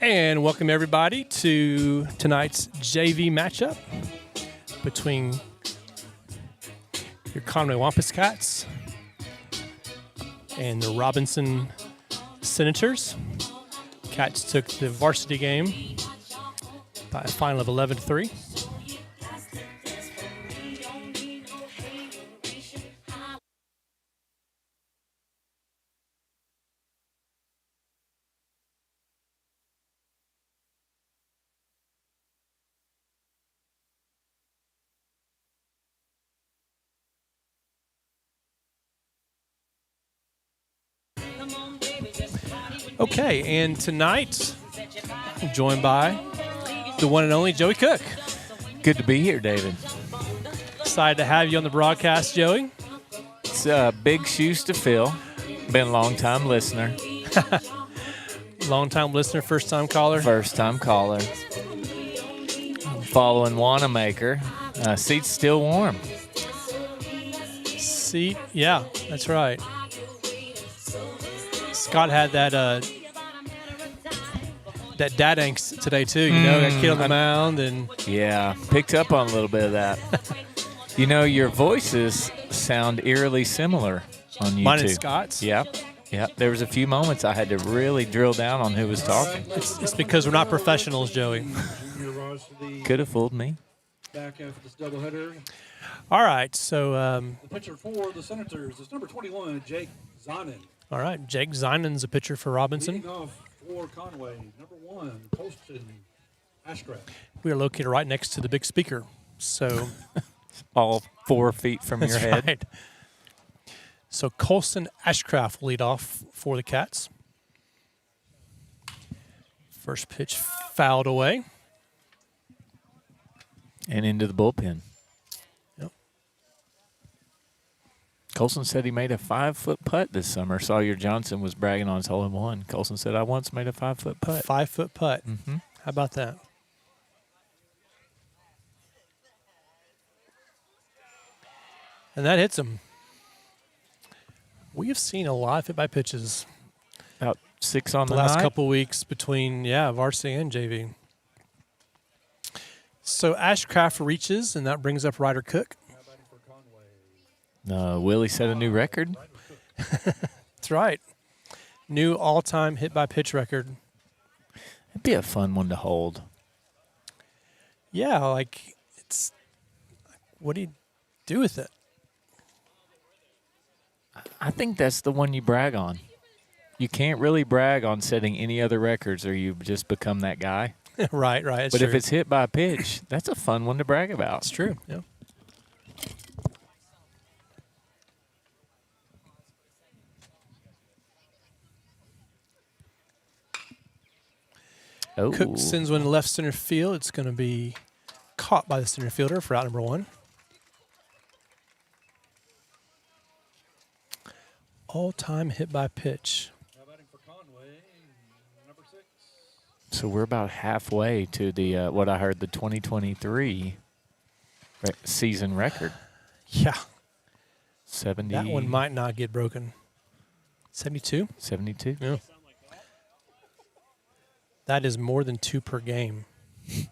And welcome everybody to tonight's JV matchup between your Conway Wampus Cats and the Robinson Senators. Cats took the varsity game by a final of 11-3. Okay, and tonight I'm joined by the one and only Joey Cook. Good to be here, David. Excited to have you on the broadcast, Joey. It's big shoes to fill. Been a long-time listener. Long-time listener, first-time caller. First-time caller. Following Wanamaker. Seat's still warm. Seat, yeah, that's right. Scott had that dad angst today too. You know, got kid on the mound and yeah, picked up on a little bit of that. You know, your voices sound eerily similar on YouTube. Mine and Scott's. Yep. There was a few moments I had to really drill down on who was talking. It's because we're not professionals, Joey. Could have fooled me. Back after this doubleheader. All right, so The pitcher for the Senators is number 21, Jake Zonin. all right, Jake Zinan's a pitcher for Robinson. Leading off for Conway, number 1, Colston Ashcraft. We are located right next to the big speaker, so All 4 feet from your that's head. right. So Colston Ashcraft will lead off for the Cats. First pitch fouled away. And into the bullpen. Yep. Colson said he made a 5-foot putt this summer. Sawyer Johnson was bragging on his hole-in-one. Colson said, I once made a 5-foot putt. 5-foot putt. Mm-hmm. How about that? And that hits him. We have seen a lot of hit-by pitches About 6 on the the last night. couple weeks between, varsity and JV. So Ashcraft reaches, and that brings up Ryder Cook. Willie set a new record. That's right. New all-time hit-by-pitch record. It'd be a fun one to hold. Yeah, it's – what do you do with it? I think that's the one you brag on. You can't really brag on setting any other records or you just become that guy. Right. It's But true. if it's hit by a pitch, that's a fun one to brag about. It's true, yeah. Oh, Cook sends one to left center field. It's going to be caught by the center fielder for out number 1. All-time hit-by-pitch. Now batting for Conway, number 6. So we're about halfway to the what I heard the 2023 season record. Yeah, 70. that one might not get broken. 72? 72. Yeah. That is more than 2 per game. I'm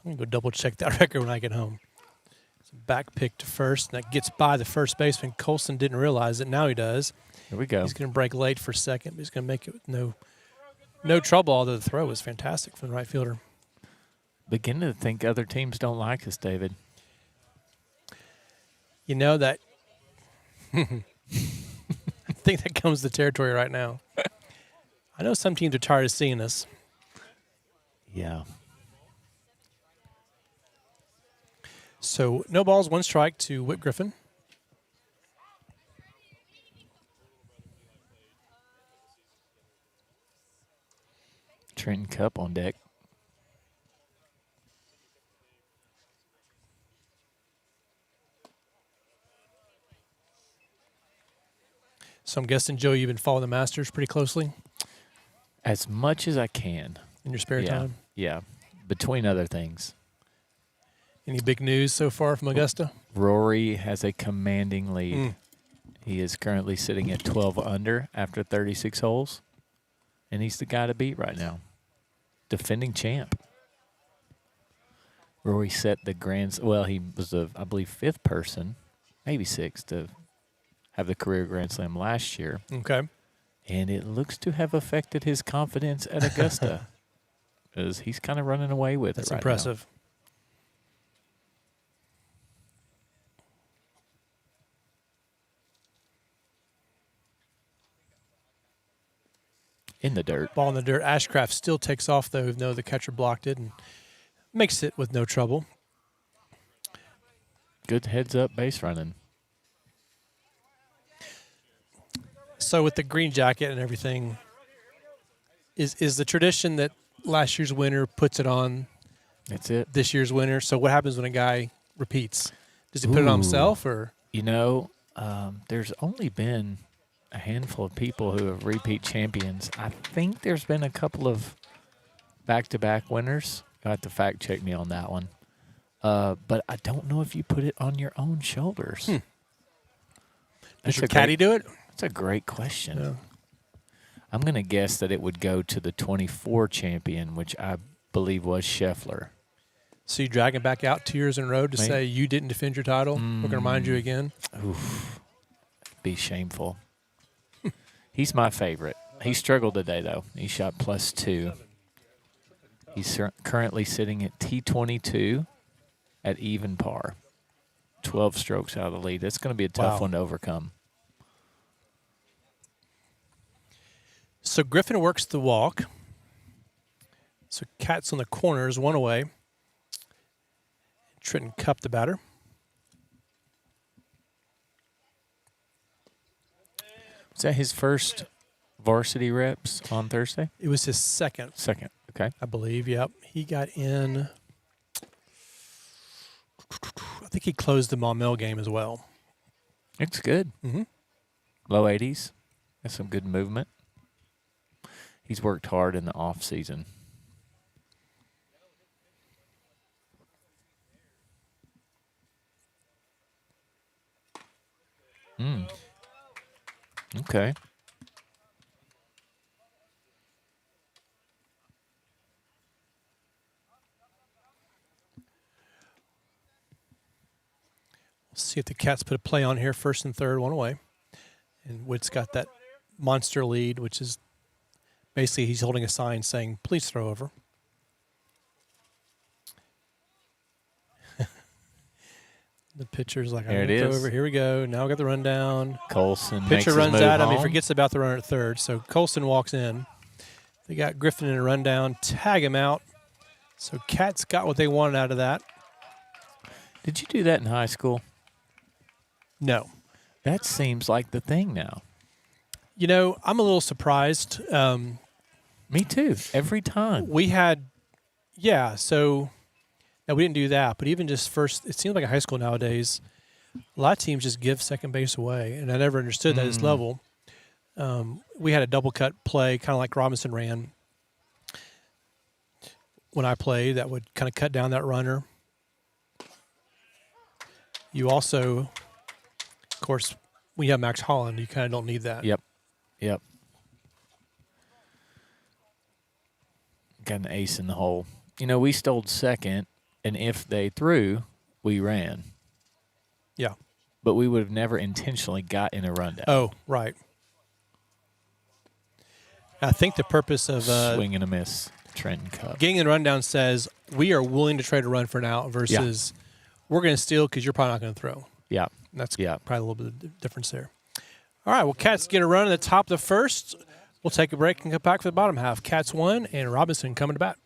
going to go double-check that record when I get home. It's a back pick to first, and that gets by the first baseman. Colson didn't realize it. Now he does. Here we go. He's going to break late for second, but he's going to make it with no trouble, although the throw was fantastic from the right fielder. Beginning to think other teams don't like us, David. You know that I think that comes to territory right now. I know some teams are tired of seeing us. Yeah. So no balls, 1 strike to Whit Griffin. Trenton Cup on deck. So I'm guessing, Joe, you've been following the Masters pretty closely As much as I can. in your spare time. Yeah. Between other things. Any big news so far from Augusta? Rory has a commanding lead. Mm. He is currently sitting at 12 under after 36 holes. and he's the guy to beat right now. Defending champ. Rory set the well, he was the, I believe, 5th person, maybe 6th, to have the career Grand Slam last year. Okay. And it looks to have affected his confidence at Augusta. Because he's kind of running away with That's it right impressive. now. In the dirt. Ball in the dirt. Ashcraft still takes off, though, even though the catcher blocked it, and makes it with no trouble. Good heads-up base running. So with the green jacket and everything, is the tradition that last year's winner puts it on That's it. this year's winner? So what happens when a guy repeats? Does he put it on himself, or? You know, there's only been a handful of people who have repeat champions. I think there's been a couple of back-to-back winners. You'll have to fact-check me on that one. But I don't know if you put it on your own shoulders. Does your caddy do it? That's a great question. Yeah. I'm going to guess that it would go to the 24 champion, which I believe was Scheffler. So you drag him back out 2 years in a row to Maybe. say you didn't defend your title? We're going to remind you again? Oof. Be shameful. He's my favorite. He struggled today, though. He shot +2. He's currently sitting at T22 at even par. 12 strokes out of the lead. That's going to be a tough Wow. one to overcome. So Griffin works the walk. So Cat's on the corners, one away. Trenton Cup, the batter. Was that his first varsity reps on Thursday? It was his second, Second. Okay. I believe. Yep. He got in. I think he closed the Maumelle game as well. It's good. Mm-hmm. Low 80s. Got some good movement. He's worked hard in the off season. Okay. Let's see if the Cats put a play on here. First and third, one away. And Witt's got that monster lead, which is basically he's holding a sign saying, please throw over. The pitcher's like, I'm There going it to throw is. over. Here we go. Now we got the rundown. Colson makes Pitcher his runs move at him. He home. forgets about the runner at third. So Colson walks in. They got Griffin in a rundown. Tag him out. So Cats got what they wanted out of that. Did you do that in high school? No. That seems like the thing now. You know, I'm a little surprised. Me too. Every time. We had, yeah, so now we didn't do that, but even just first, it seems like in high school nowadays, a lot of teams just give second base away, and I never understood that at this level. We had a double cut play, kind of like Robinson ran when I played, that would kind of cut down that runner. You also, of course, when you have Max Holland, you kind of don't need that. Yep. Yep. Got an ace in the hole. You know, we stole second, and if they threw, we ran. Yeah. But we would have never intentionally got in a rundown. Oh, right. I think the purpose of Swing and a miss. Trenton Cup. getting in the rundown says we are willing to trade a run for an out versus we're going to steal because you're probably not going to throw. Yeah. And that's Yeah. probably a little bit of difference there. All right, well, Cats get a run at the top of the first. We'll take a break and come back for the bottom half. Cats won, and Robinson coming to bat.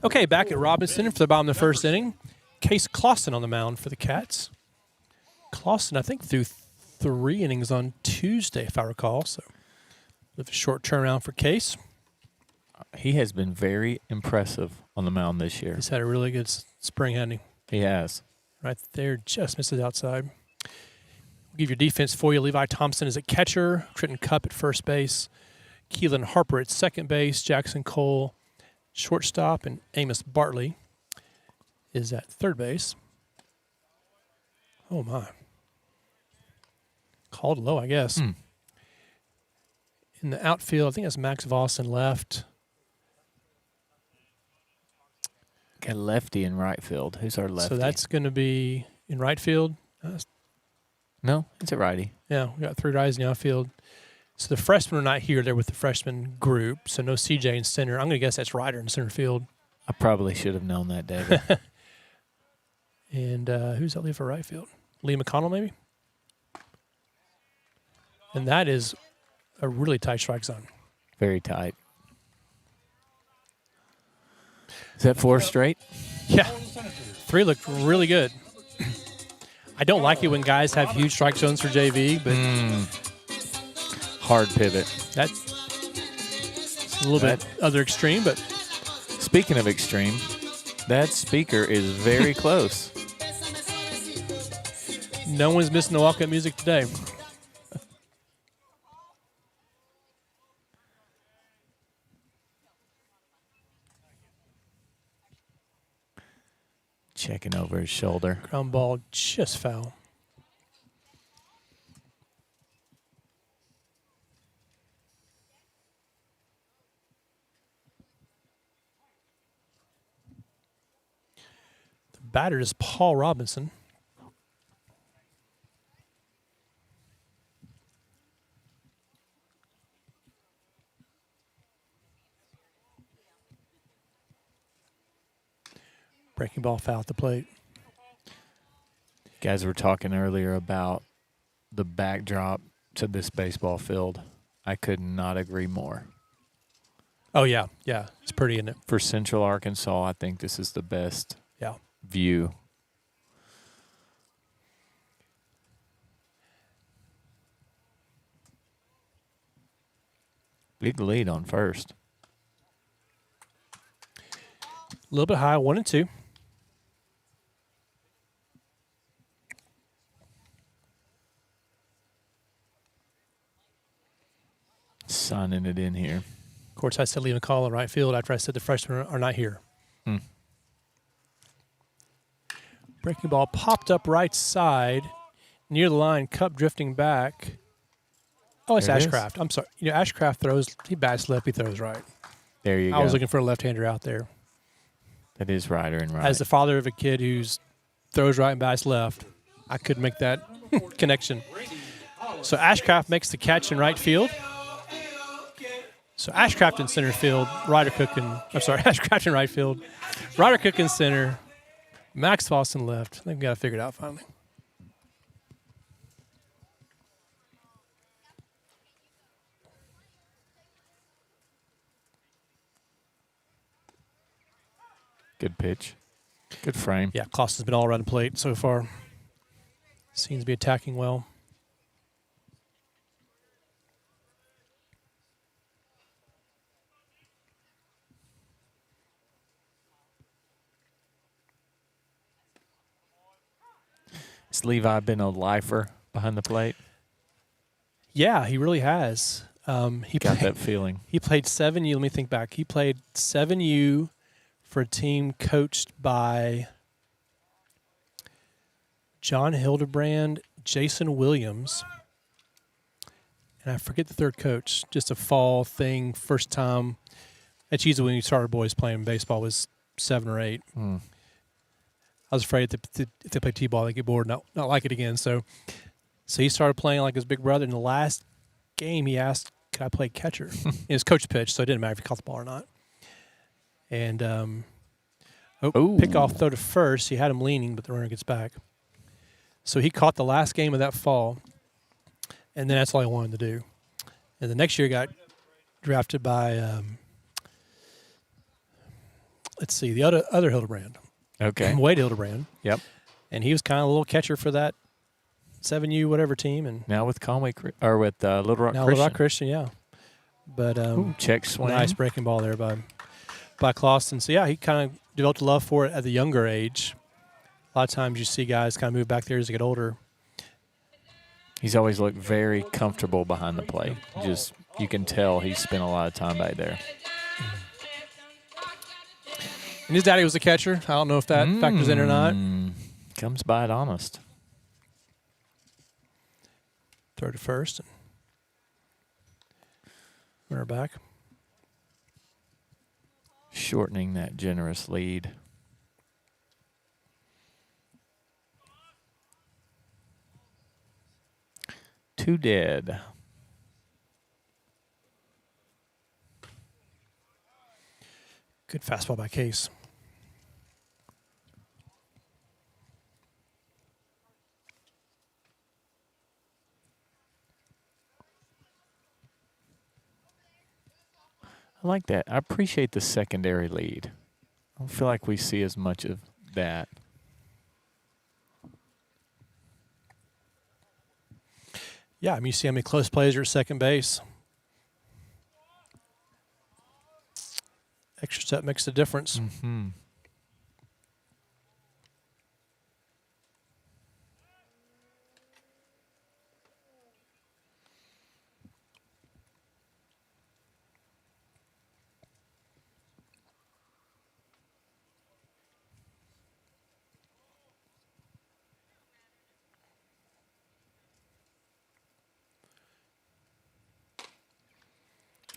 Okay, back at Robinson for the bottom of the first inning. Case Clausen on the mound for the Cats. Clausen, I think, threw 3 innings on Tuesday, if I recall. So, with a short turnaround for Case. He has been very impressive on the mound this year. He's had a really good spring, hasn't he? He has. Right there, just misses outside. We'll give your defense for you. Levi Thompson is at catcher. Trenton Cup at first base. Keelan Harper at second base. Jackson Cole, shortstop. And Amos Bartley is at third base. Oh, my. Called low, I guess. In the outfield, I think that's Max Voss in left. Got lefty in right field. Who's our lefty? So that's going to be in right field. No, it's a righty. Yeah, we got 3 righties in the outfield. So the freshmen are not here. They're with the freshman group. So no CJ in center. I'm going to guess that's Ryder in center field. I probably should have known that, David. And who's that leave for right field? Lee McConnell, maybe? And that is a really tight strike zone. Very tight. Is that 4 straight? Yeah. 3 looked really good. I don't like it when guys have huge strike zones for JV, but Hard pivot. that's a little bit other extreme. But Speaking of extreme, that speaker is very close. no one's missing the walk-up music today. Checking over his shoulder. Ground ball just foul. The batter is Paul Robinson. Breaking ball foul at the plate. Guys were talking earlier about the backdrop to this baseball field. I could not agree more. Oh, yeah. Yeah. It's pretty, isn't it? For Central Arkansas, I think this is the best Yeah. view. Big lead on first. A little bit high, 1-2. Signing it in here. Of course, I said Lee McCall in right field after I said the freshmen are not here. Breaking ball popped up right side near the line, Cup drifting back. Oh, it's There it is. Ashcraft. I'm sorry. You know, Ashcraft throws, he bats left, he throws right. There you go. I was looking for a left-hander out there. That is Ryder and right. As the father of a kid who's throws right and bats left, I couldn't make that connection. So Ashcraft makes the catch in right field. So Ashcraft in center field, Ashcraft in right field, Ryder Cook in center, Max Voss in left. They've got it figured out finally. Good pitch. Good frame. Yeah, Clausen's been all around the plate so far. Seems to be attacking well. Has Levi been a lifer behind the plate? Yeah, he really has. He Got played, that feeling. He played 7U. Let me think back. He played 7U for a team coached by John Hildebrand, Jason Williams, and I forget the third coach. Just a fall thing, first time. That's usually when you started boys playing baseball was 7 or 8. I was afraid if they play T-ball, they get bored and not like it again. So he started playing like his big brother. In the last game, he asked, "Could I play catcher?" And his coach pitched, so it didn't matter if he caught the ball or not. And pick-off throw to first. He had him leaning, but the runner gets back. So he caught the last game of that fall, and then that's all he wanted to do. And the next year got drafted by let's see, the other Hildebrand, Okay. Wade Hildebrand, Yep. and he was kind of a little catcher for that 7U whatever team, and Now with Conway or with Little Rock now Christian. Little Rock Christian, yeah. But Ooh, check swing. nice breaking ball there by Clausen. So yeah, he kind of developed a love for it at the younger age. A lot of times you see guys kind of move back there as they get older. He's always looked very comfortable behind the plate. Just you can tell he's spent a lot of time back there. And his daddy was a catcher. I don't know if that factors in or not. Comes by it honest. Throw to first. Runner back. Shortening that generous lead. Two dead. Good fastball by Case. I like that. I appreciate the secondary lead. I don't feel like we see as much of that. Yeah, I mean, you see how many close plays are at second base. Extra step makes a difference. Mm-hmm.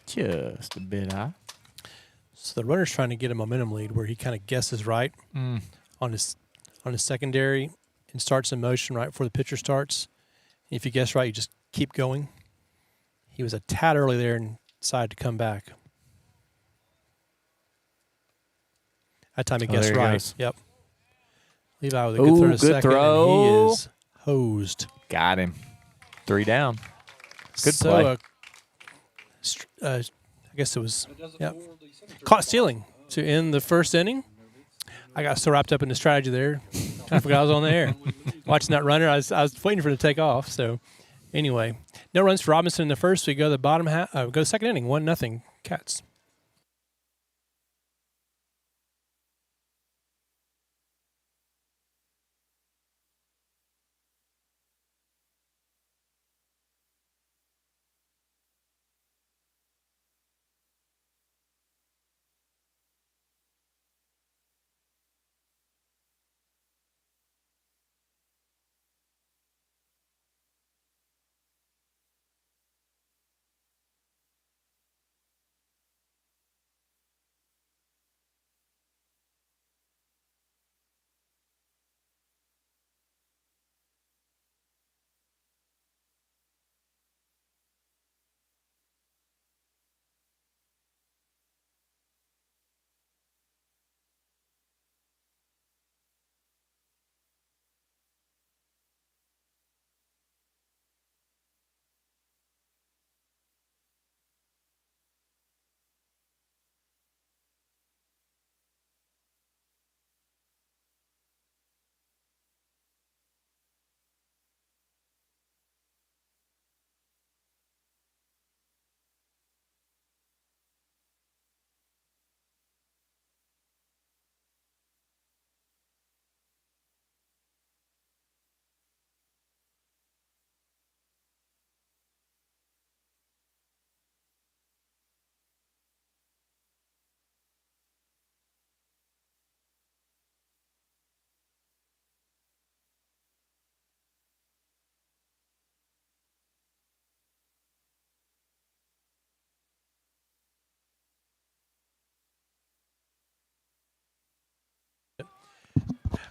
Just a bit high. So the runner's trying to get a momentum lead where he kind of guesses right on his secondary and starts in motion right before the pitcher starts. And if you guess right, you just keep going. He was a tad early there and decided to come back. That time he guessed there he right. goes. Yep. Levi with a good throw to good second, throw. and he is hosed. Got him. 3 down. Good so, play. I guess it was caught stealing to end the first inning. I got so wrapped up in the strategy there, I forgot I was on the air. Watching that runner, I was waiting for it to take off. So, anyway, no runs for Robinson in the first. We go to the bottom half. Go to the second inning, 1-0 Cats.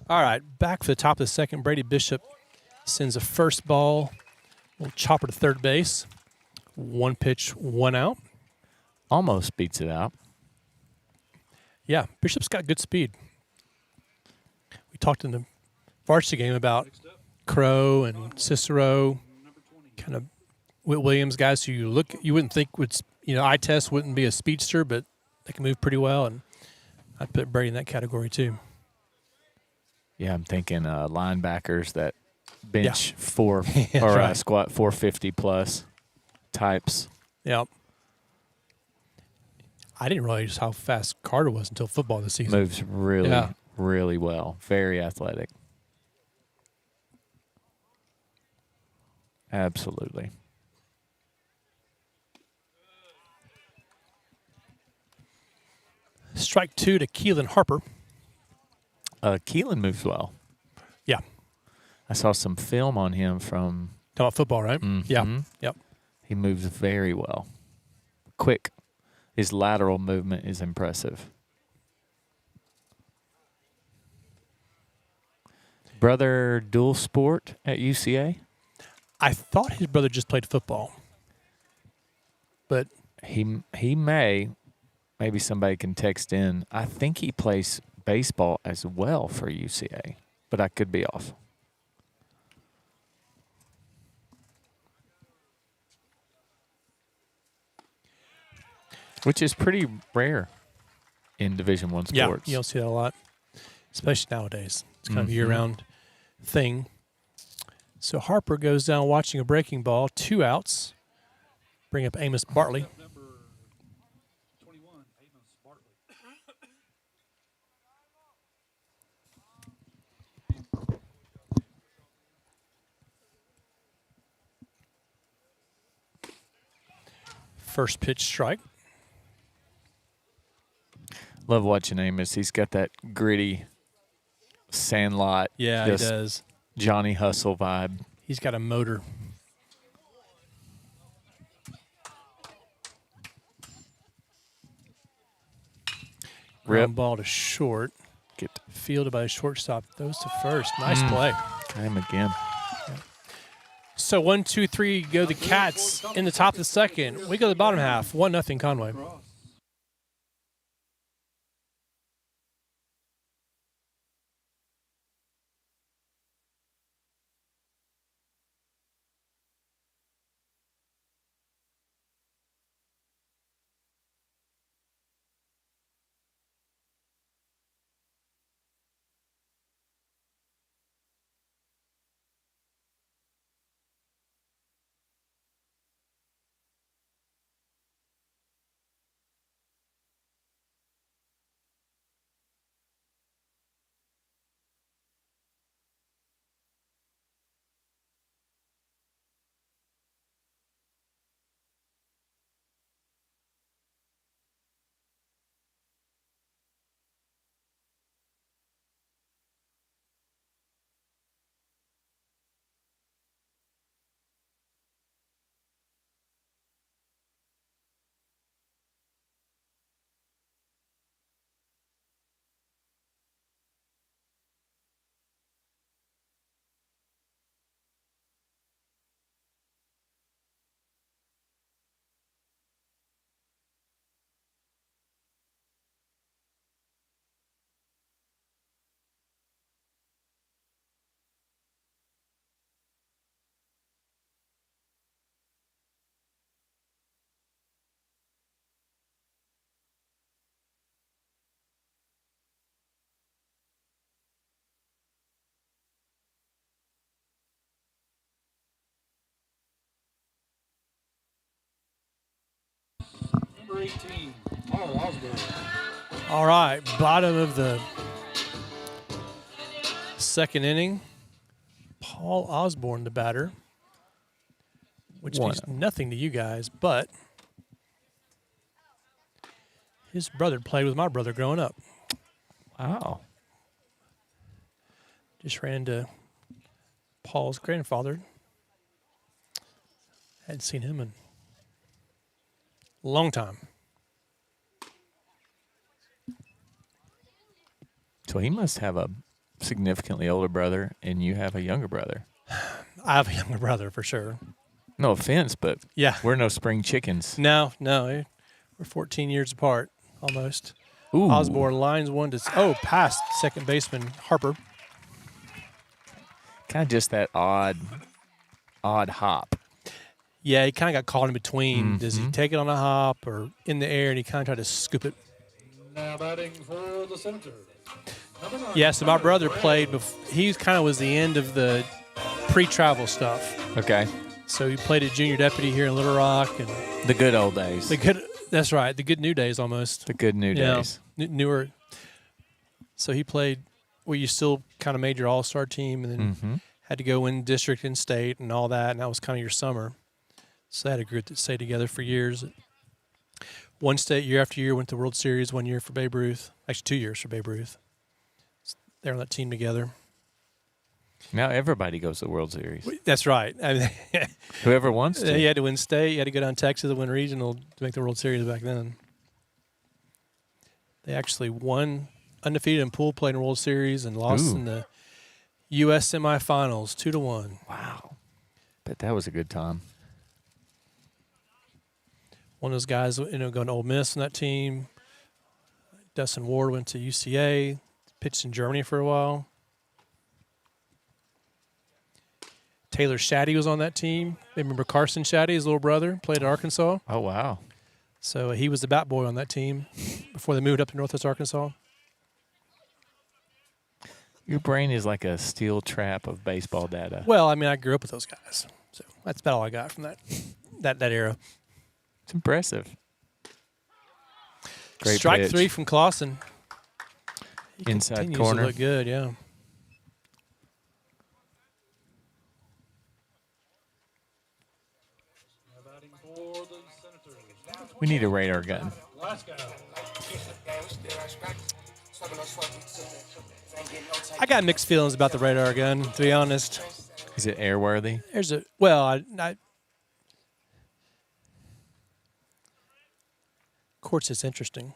All right, back for the top of the second. Brady Bishop sends a first ball, little chopper to third base. 1 pitch, 1 out. Almost beats it out. Yeah, Bishop's got good speed. We talked in the varsity game about Crow and Cicero, kind of Whit Williams guys who you wouldn't think would, eye test wouldn't be a speedster, but they can move pretty well. And I'd put Brady in that category too. Yeah, I'm thinking linebackers that bench four That's or right. squat 450 plus types. Yep. I didn't realize how fast Carter was until football this season. Moves really, Yeah. really well. Very athletic. Absolutely. Strike 2 to Keelan Harper. Keelan moves well. Yeah. I saw some film on him from. Talking about football, right? Yeah. Mhm. Yep. He moves very well. Quick. His lateral movement is impressive. Brother dual sport at UCA. I thought his brother just played football, but He may. Maybe somebody can text in. I think he plays baseball as well for UCA, but I could be off. Which is pretty rare in Division I yeah, sports. you don't see that a lot, especially nowadays. It's kind of a year-round thing. So Harper goes down watching a breaking ball, 2 outs. Bring up Amos Bartley. Number 21, Amos Bartley. First pitch strike. Love watching Amos. He's got that gritty Sandlot, Yeah, just he does. Johnny Hustle vibe. He's got a motor. Rip. Ground ball to short. Get Fielded by the shortstop. Throws to first. Nice play. him again. So 1, 2, 3 go the Cats in the top of the second. We go to the bottom half. 1-0 Conway. Cross. Number 18, Paul Osborne. All right, bottom of the second inning. Paul Osborne, the batter, which means nothing to you guys, but his brother played with my brother growing up. Wow. Just ran into Paul's grandfather. Hadn't seen him in a long time. So he must have a significantly older brother, and you have a younger brother. I have a younger brother for sure. No offense, but Yeah. we're no spring chickens. No, we're 14 years apart almost. Ooh. Osborne lines one to past second baseman Harper. Kind of just that odd hop. Yeah, he kind of got caught in between. Does he take it on a hop or in the air, and he kind of tried to scoop it? Now batting for the Senators. Number 9. Yeah, so my brother played. He kind of was the end of the pre-travel stuff. Okay. So he played at junior deputy here in Little Rock, and The good old days. that's right, the good new days almost. The good new Yeah, days. newer. So he played where you still kind of made your all-star team, and then Mm-hmm. had to go in district and state and all that, and that was kind of your summer. So they had a group that stayed together for years. One state year after year went to World Series. 1 year for Babe Ruth. Actually, 2 years for Babe Ruth. They're on that team together. Now everybody goes to the World Series. That's right. I mean, Whoever wants to. you had to win state. You had to go down to Texas to win regional to make the World Series back then. They actually won undefeated in pool, played in the World Series, and lost Ooh. in the U.S. semifinals 2-1. Wow. Bet that was a good time. One of those guys, going to Ole Miss on that team. Dustin Ward went to UCA, pitched in Germany for a while. Taylor Shaddy was on that team. Remember Carson Shaddy, his little brother, played at Arkansas. Oh, wow. So he was the bat boy on that team before they moved up to Northwest Arkansas. Your brain is like a steel trap of baseball data. Well, I mean, I grew up with those guys, so that's about all I got from that era. It's impressive. Great Strike pitch. 3 from Clausen. He Inside continues corner. to look good, yeah. Now batting for the Senators. Number We need a radar gun. 20, Last guy. I got mixed feelings about the radar gun, to be honest. Is it airworthy? There's of course, it's interesting.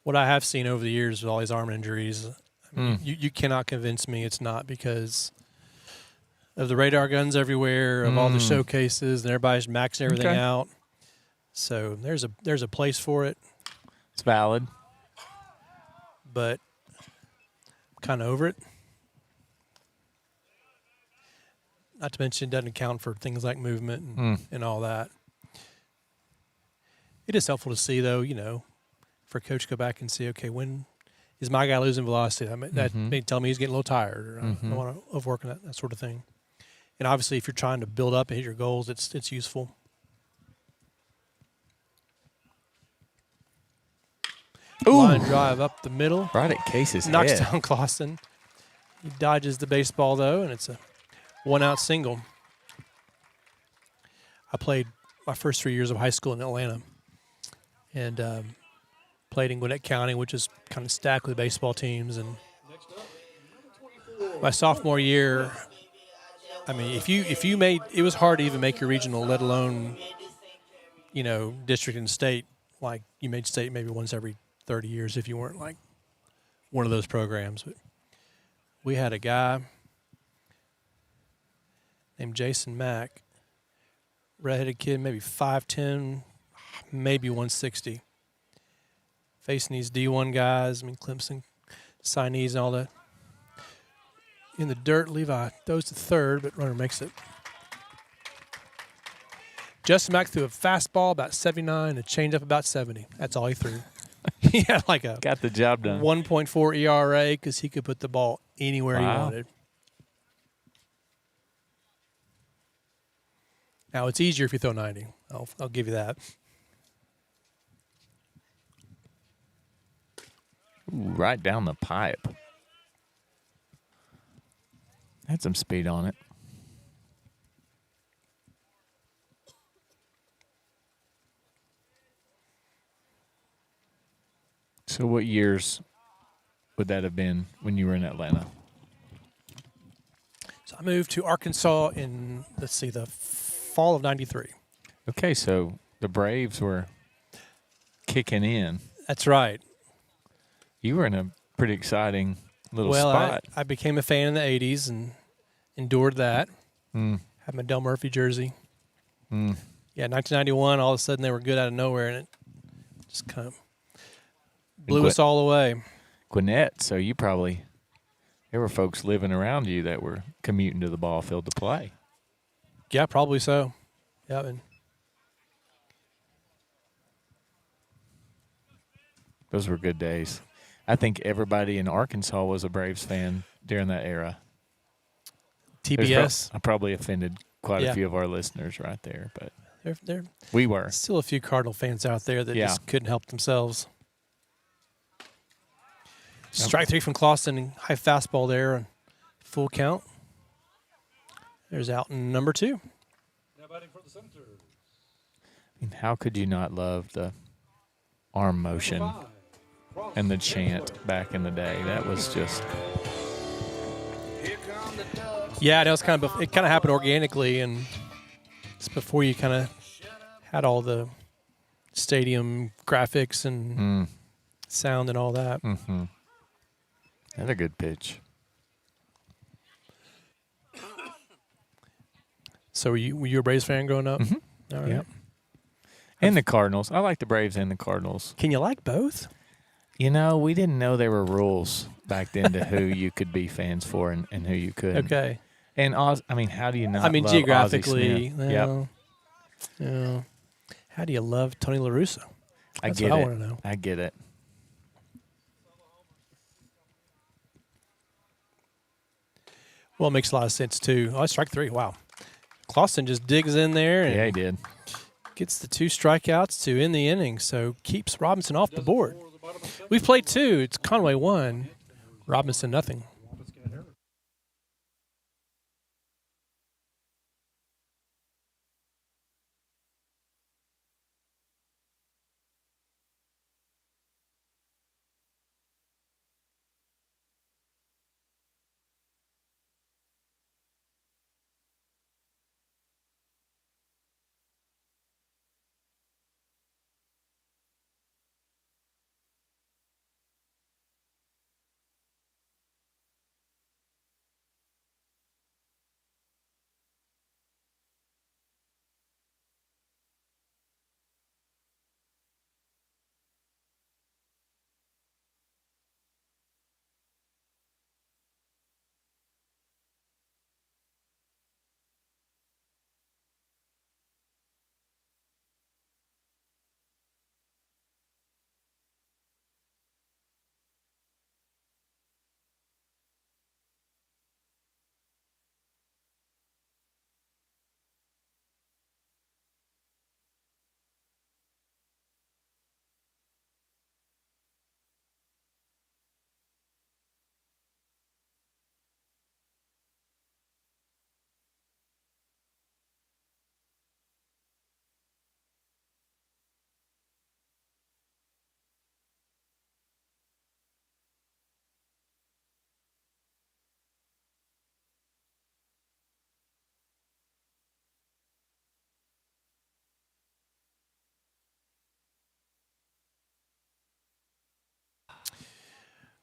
What I have seen over the years with all these arm injuries, I mean, you cannot convince me it's not because of the radar guns everywhere, of all the showcases, and everybody's maxing everything Okay. out. So there's a place for it, It's valid. but I'm kind of over it. Not to mention, it doesn't account for things like movement and all that. It is helpful to see, though, for a coach to go back and see, okay, when is my guy losing velocity? I mean, that may tell me he's getting a little tired, or I don't want to overwork that sort of thing. And obviously, if you're trying to build up and hit your goals, it's useful. Line drive up the middle. Right at Case's Knocks head. down Clausen. He dodges the baseball, though, and it's a one-out single. I played my first 3 years of high school in Atlanta and played in Gwinnett County, which is kind of stacked with baseball teams. And my sophomore year, I mean, if you made – it was hard to even make your regional, let alone, district and state. Like, you made state maybe once every 30 years if you weren't, like, one of those programs. But we had a guy named Jason Mack, redheaded kid, maybe 5'10", maybe 160. Facing these D1 guys, I mean, Clemson, signees and all that. In the dirt, Levi throws to third, but runner makes it. Justin Mack threw a fastball about 79, a changeup about 70. That's all he threw. He had like a Got the job done. 1.4 ERA because he could put the ball anywhere he Wow. wanted. Now, it's easier if you throw 90. I'll give you that. Ooh, right down the pipe. Had some speed on it. So what years would that have been when you were in Atlanta? So I moved to Arkansas in, the fall of 93. Okay, so the Braves were kicking in. That's right. You were in a pretty exciting little Well, spot. I became a fan in the 80s and endured that. Had my Del Murphy jersey. Yeah, 1991, all of a sudden they were good out of nowhere, and it just kind of blew us all away. Gwinnett, so there were folks living around you that were commuting to the ball field to play. Yeah, probably so. Yeah, and Those were good days. I think everybody in Arkansas was a Braves fan during that era. TBS. I probably offended quite Yeah. a few of our listeners right there, but There we were. still a few Cardinal fans out there that Yeah. just couldn't help themselves. Strike three from Clausen. High fastball there. And full count. There's out in number 2. Now batting for the Senators. I mean, how could you not love the arm motion Number 5, Cross and the chant back in the day? That was just Yeah, that was it kind of happened organically, and it's before you kind of had all the stadium graphics and sound and all that. another good pitch. So were you a Braves fan growing up? All right. Yeah. And the Cardinals. I like the Braves and the Cardinals. Can you like both? You know, we didn't know there were rules back then to who you could be fans for and who you couldn't. Okay. And I mean, how do you not? I mean, love geographically, Ozzie Smith? Yep. yeah. How do you love Tony La Russa? I That's get what I it. wanna know. I get it. Well, it makes a lot of sense too. Oh, strike 3. Wow. Clausen just digs in there and Yeah, he did. gets the 2 strikeouts to end the inning, so keeps Robinson off the board. for the bottom of 7. We've played 2. It's Conway 1, Robinson nothing. Let's get an error.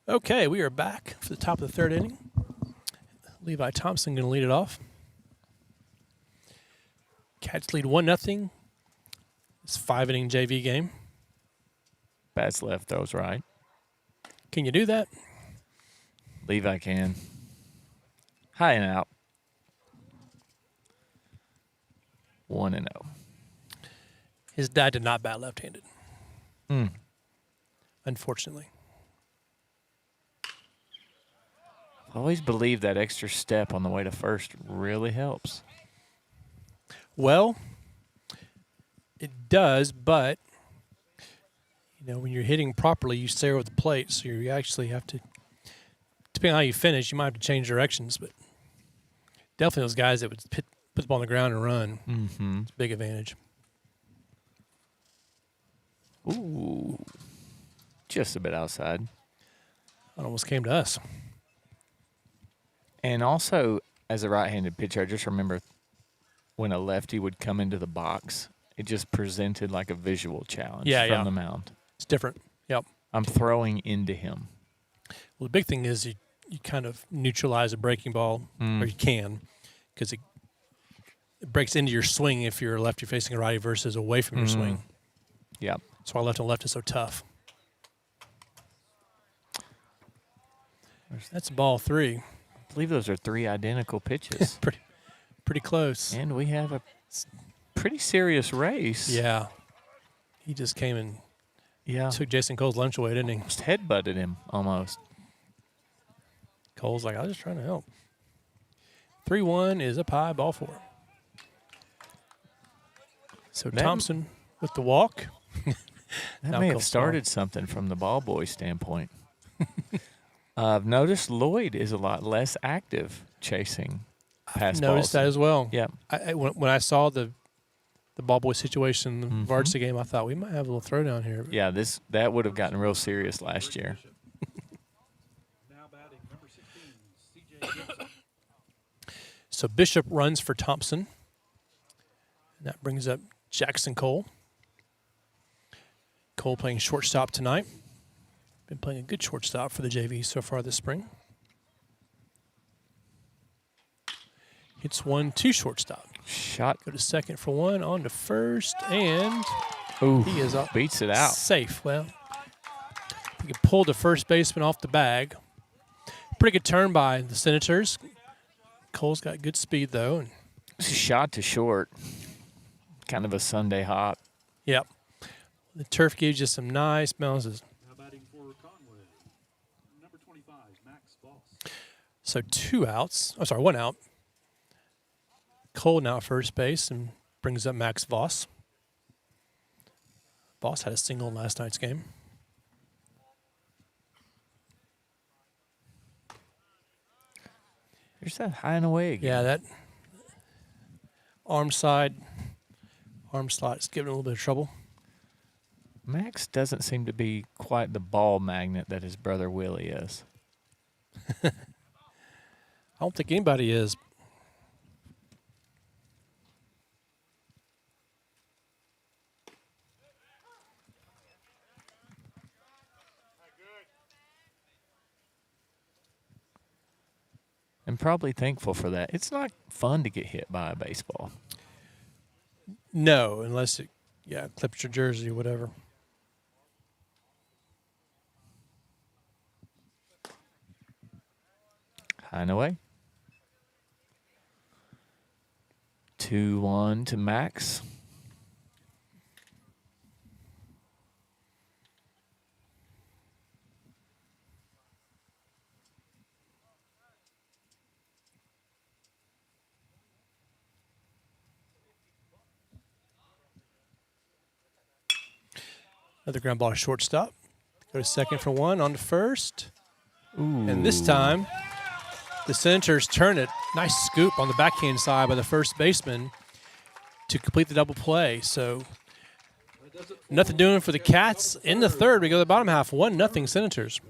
Okay, we are back for the top of the 3rd inning. Levi Thompson going to lead it off. Cats lead 1-0. It's a 5-inning JV game. Bats left, throws right. Can you do that? Levi can. High and out. 1-0. His dad did not bat left-handed, unfortunately. I always believe that extra step on the way to first really helps. Well, it does, but when you're hitting properly, you stay over the plate, so you actually have to, depending on how you finish, you might have to change directions, but definitely those guys that would put the ball on the ground and run, it's a big advantage. Ooh. Just a bit outside. It almost came to us. And also, as a right-handed pitcher, I just remember when a lefty would come into the box, it just presented like a visual challenge from the mound. It's different. Yep. I'm throwing into him. Well, the big thing is you kind of neutralize a breaking ball, or you can, because it breaks into your swing if you're a lefty facing a righty versus away from your swing. Yeah. That's why left and left is so tough. That's ball 3. I believe those are 3 identical pitches. Pretty close. And we have a pretty serious race. Yeah. He just came and Yeah. Took Jason Cole's lunch away, didn't he? Just headbutted him almost. Cole's like, I was just trying to help. 3-1 is up high, ball 4. So That- Thompson with the walk. That Now may have Cole's started something from the ball boy standpoint. I've noticed Lloyd is a lot less active chasing pass Noticed balls. that as well. Yeah. When I saw the ball boy situation in the Mhm. varsity game, I thought we might have a little throwdown here. Yeah, that would have gotten real serious last year. Now batting number 16, C.J. Gibson. So Bishop runs for Thompson. And that brings up Jackson Cole. Cole playing shortstop tonight. Been playing a good shortstop for the JV so far this spring. Hits 1-2 shortstop. Shot. Go to second for 1, on to first, and Ooh, he is up. beats it out. Safe. Well, he could pull the first baseman off the bag. Pretty good turn by the Senators. Cole's got good speed, though. And Shot to short. Kind of a Sunday hop. yep. The turf gives you some nice bounces. Now batting for Conway, number 25, Max Voss. So 2 outs. Oh, sorry, 1 out. Cole now at first base and brings up Max Voss. Voss had a single in last night's game. There's that high and away again. Yeah, that arm slot is giving a little bit of trouble. Max doesn't seem to be quite the ball magnet that his brother Willie is. I don't think anybody is. And probably thankful for that. It's not fun to get hit by a baseball. No, unless it, clips your jersey or whatever. High and away. 2-1 to Max. Another ground ball to shortstop. Go to second for 1, on to first. Ooh. And this time, the Senators turn it. Nice scoop on the backhand side by the first baseman to complete the double play. So nothing doing for the Cats. In the third, we go to the bottom half, 1-0 Senators.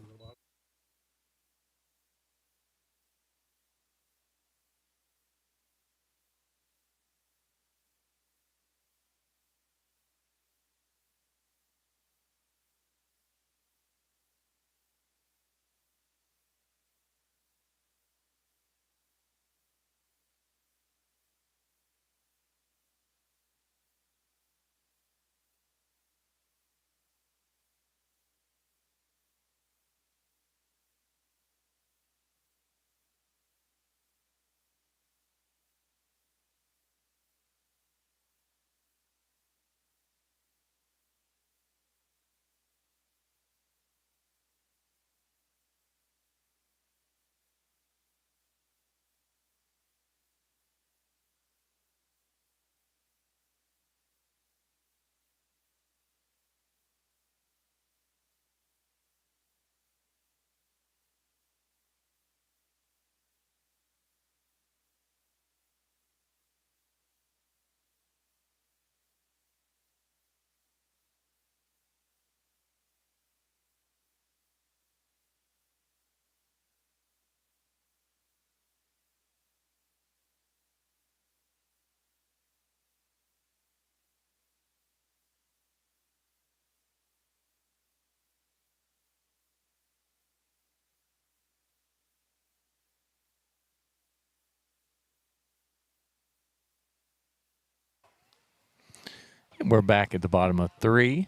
And we're back at the bottom of 3.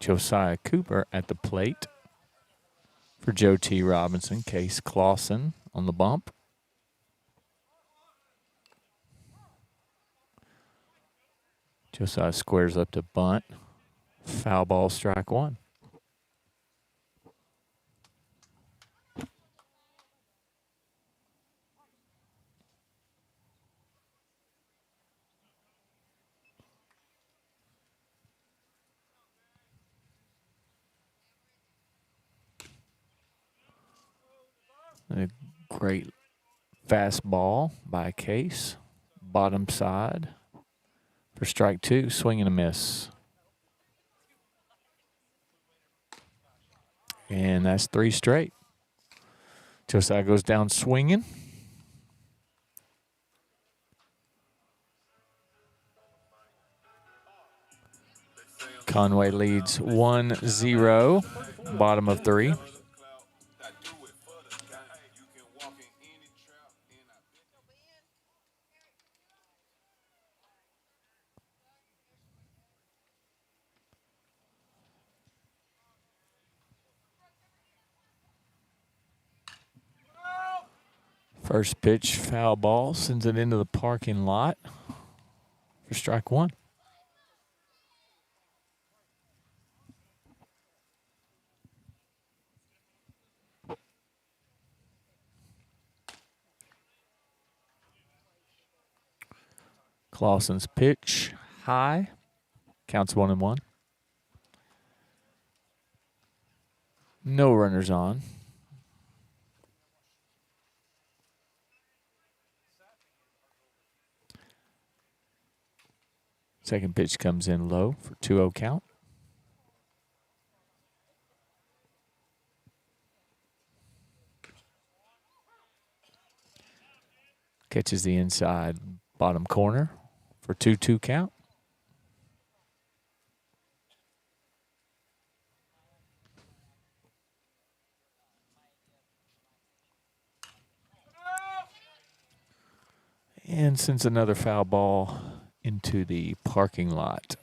Josiah Cooper at the plate for Joe T. Robinson. Case Clausen on the bump. Josiah squares up to bunt. Foul ball, strike one. A great fastball by Case. Bottom side for strike two. Swing and a miss. And that's three straight. Josiah goes down swinging. Conway leads 1-0. Bottom of three. First pitch, foul ball, sends it into the parking lot for strike one. Clausen's pitch, high, counts 1-1. No runners on. Second pitch comes in low for 2-0 count. Catches the inside bottom corner for 2-2 count. And sends another foul ball into the parking lot.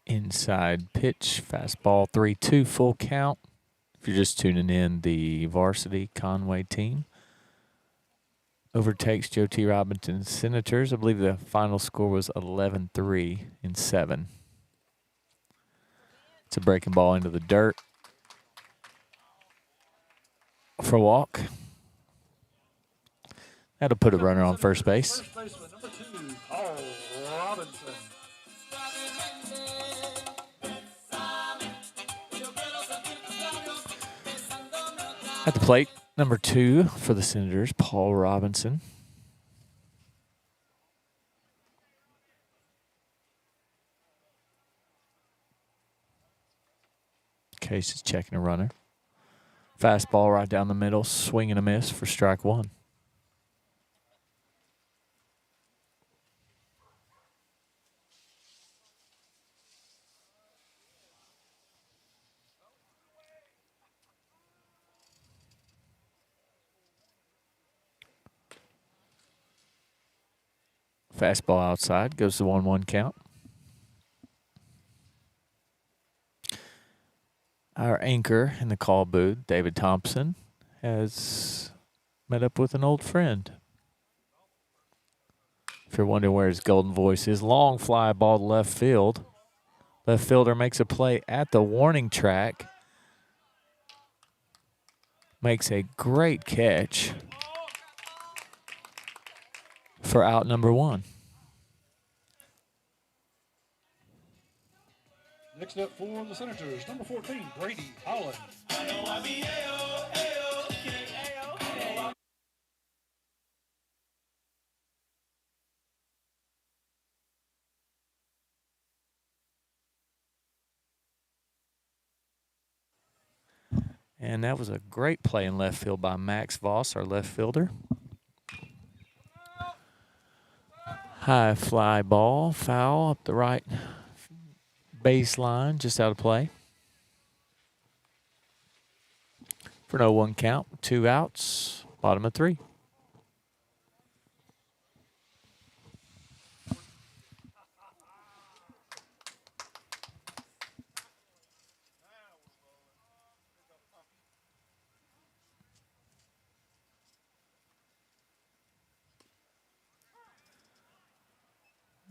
Inside pitch, fastball 3-2, full count. If you're just tuning in, the varsity Conway team overtakes Joe T. Robinson Senators. I believe the final score was 11-3 in 7. It's a breaking ball into the dirt for a walk. That'll put a runner on first base. First baseman, number 2, Paul Robinson. At the plate, number 2 for the Senators, Paul Robinson. Case is checking a runner. Fastball right down the middle, swing and a miss for strike one. Fastball outside, goes to 1-1 count. Our anchor in the call booth, David Thompson, has met up with an old friend. If you're wondering where his golden voice is, long fly ball to left field. Left fielder makes a play at the warning track. Makes a great catch for out number 1. Next up for the Senators, number 14, Brady Holland. And that was a great play in left field by Max Voss, our left fielder. High fly ball, foul up the right baseline, just out of play. For no 1 count, 2 outs, bottom of 3.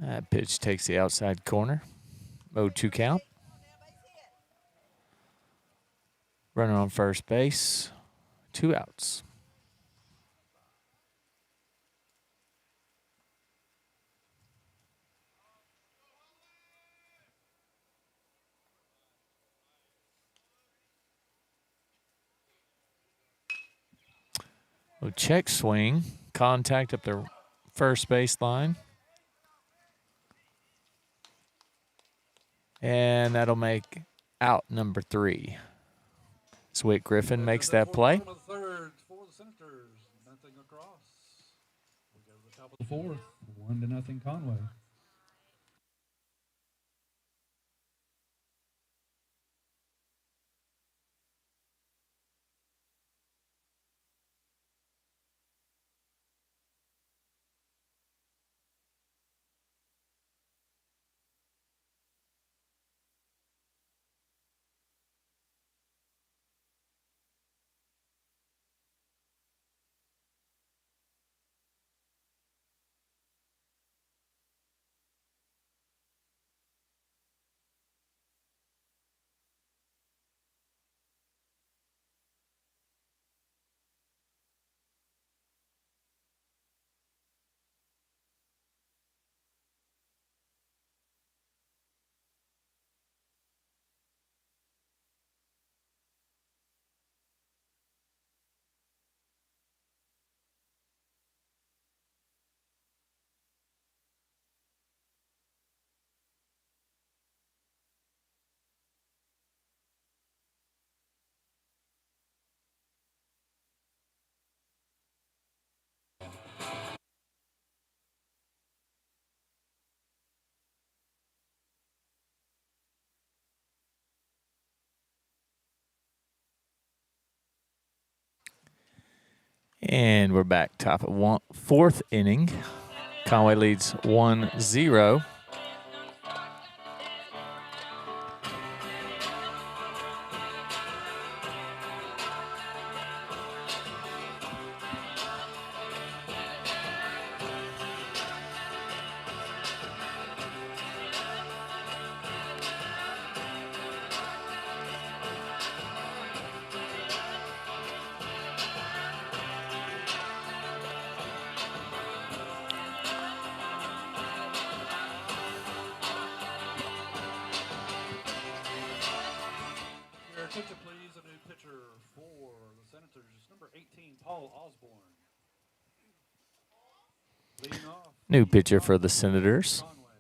That pitch takes the outside corner. 0-2 count. Runner on first base. 2 outs. Check swing. Contact up the first base line. And that'll make out number 3. Swick Griffin makes that play. Bottom of the third for the Senators. Nothing across. We go to the top of the fourth. 1-0 Conway. And we're back top of fourth inning. Conway leads 1-0. Your attention, please. A new pitcher for the Senators, number 18, Paul Osborne. Leading off. New pitcher for the Senators, Conway.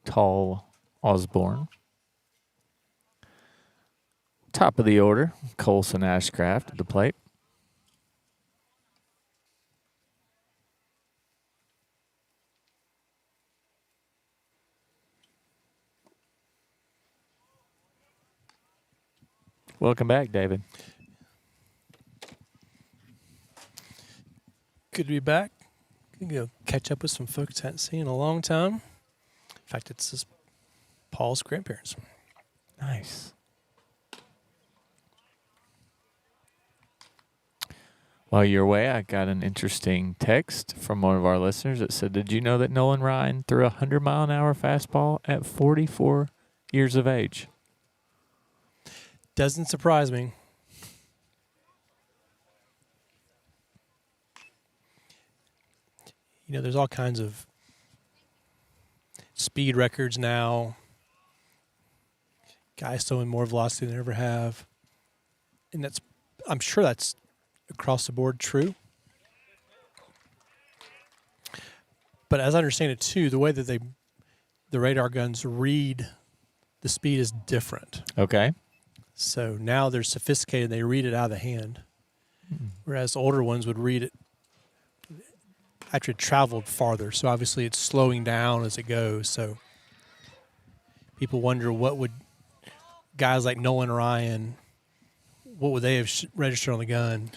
Tall Osborne. Top of the order, Colson Ashcraft at the plate. Welcome back, David. Good to be back. Go catch up with some folks I hadn't seen in a long time. In fact, it's just Paul's grandparents. Nice. While you're away, I got an interesting text from one of our listeners that said, "Did you know that Nolan Ryan threw a 100-mile-an-hour fastball at 44 years of age?" Doesn't surprise me. You know, there's all kinds of speed records now. Guys throwing more velocity than they ever have. And I'm sure that's across the board true. But as I understand it too, the way that the radar guns read the speed is different. Okay. So now they're sophisticated. They read it out of the hand, whereas the older ones would read it after it traveled farther. So obviously it's slowing down as it goes. So people wonder what would guys like Nolan Ryan, what would they have registered on the gun?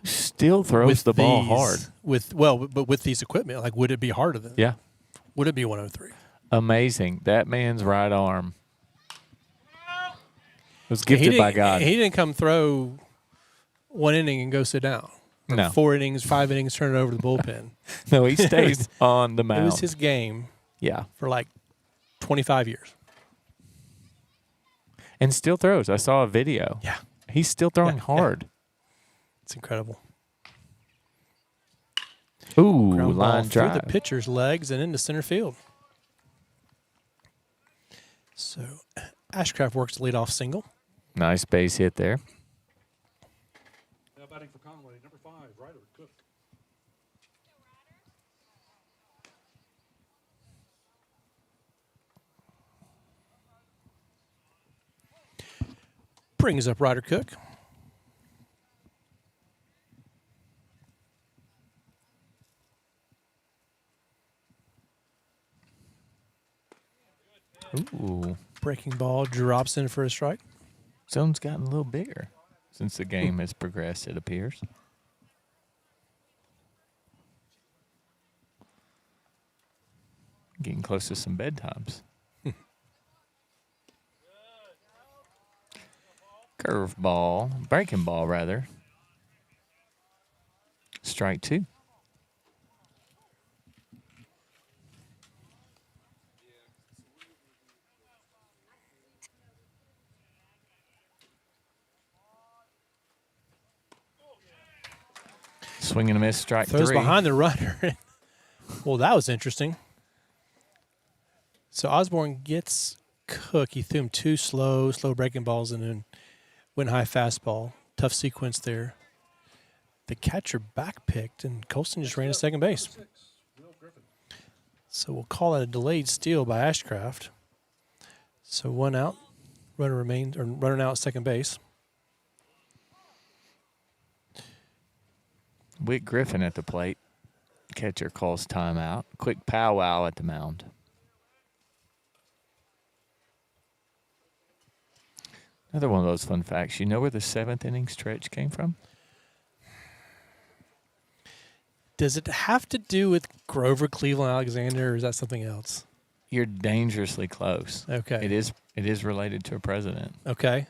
Still throws the ball hard. But with these equipment, like would it be harder than? Yeah. Would it be 103? Amazing. That man's right arm was gifted by God. He didn't come throw one inning and go sit down. No. 4 innings, 5 innings, turn it over to the bullpen. No, he stays on the It mound. was his game. Yeah. for like 25 years. And still throws. I saw a video. Yeah. He's still throwing Yeah, hard. It's incredible. Ooh, Ground ball line through drive. the pitcher's legs and into center field. So Ashcraft works the leadoff single. Nice base hit there. Now batting for Conway, number 5, Ryder Cook. Brings up Ryder Cook. Ooh. Breaking ball drops in for a strike. Zone's gotten a little bigger since the game has progressed, it appears. Getting close to some bedtimes. Curve ball, breaking ball rather. Strike 2. Swing and a miss, strike Throws 3. behind the runner. Well, that was interesting. So Osborne gets Cook. He threw him 2 slow breaking balls and then went high fastball. Tough sequence there. The catcher backpicked, and Colston just ran to second base. 6, Will Griffin. So we'll call that a delayed steal by Ashcraft. So 1 out. Runner remains, or runner now at second base. Wick Griffin at the plate. Catcher calls timeout. Quick powwow at the mound. Another one of those fun facts. You know where the 7th inning stretch came from? Does it have to do with Grover Cleveland Alexander, or is that something else? You're dangerously close. Okay. It is related to a president. Okay.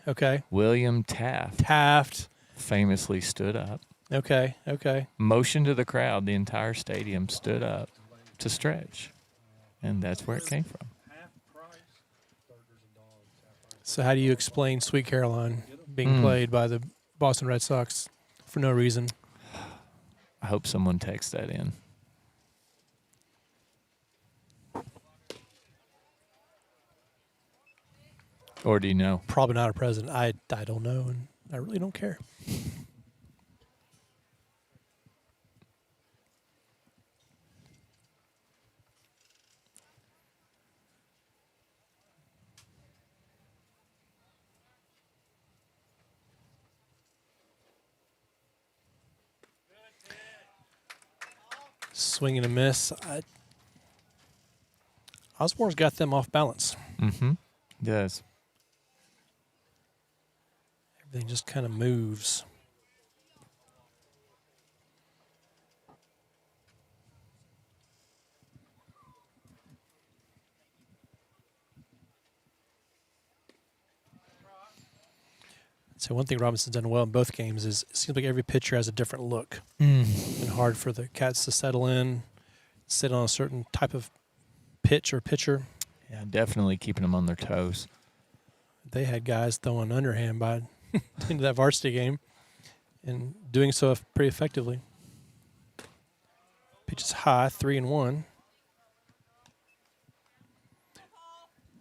William Taft Taft. famously stood up, Okay. motioned to the crowd. The entire stadium stood up to stretch. And that's where it came from. Half price. Burgers and dogs, half price. So how do you explain Sweet Caroline being played by the Boston Red Sox for no reason? I hope someone texts that in. Or do you know? Probably not a president. I don't know, and I really don't care. Swing and a miss. Osborne's got them off balance. Mm-hmm. Yes. Everything just kind of moves. So one thing Robinson's done well in both games is it seems like every pitcher has a different look. It's been hard for the Cats to settle in, sit on a certain type of pitch or pitcher. Yeah, definitely keeping them on their toes. They had guys throwing underhand by into that varsity game and doing so pretty effectively. Pitch is high, 3-1.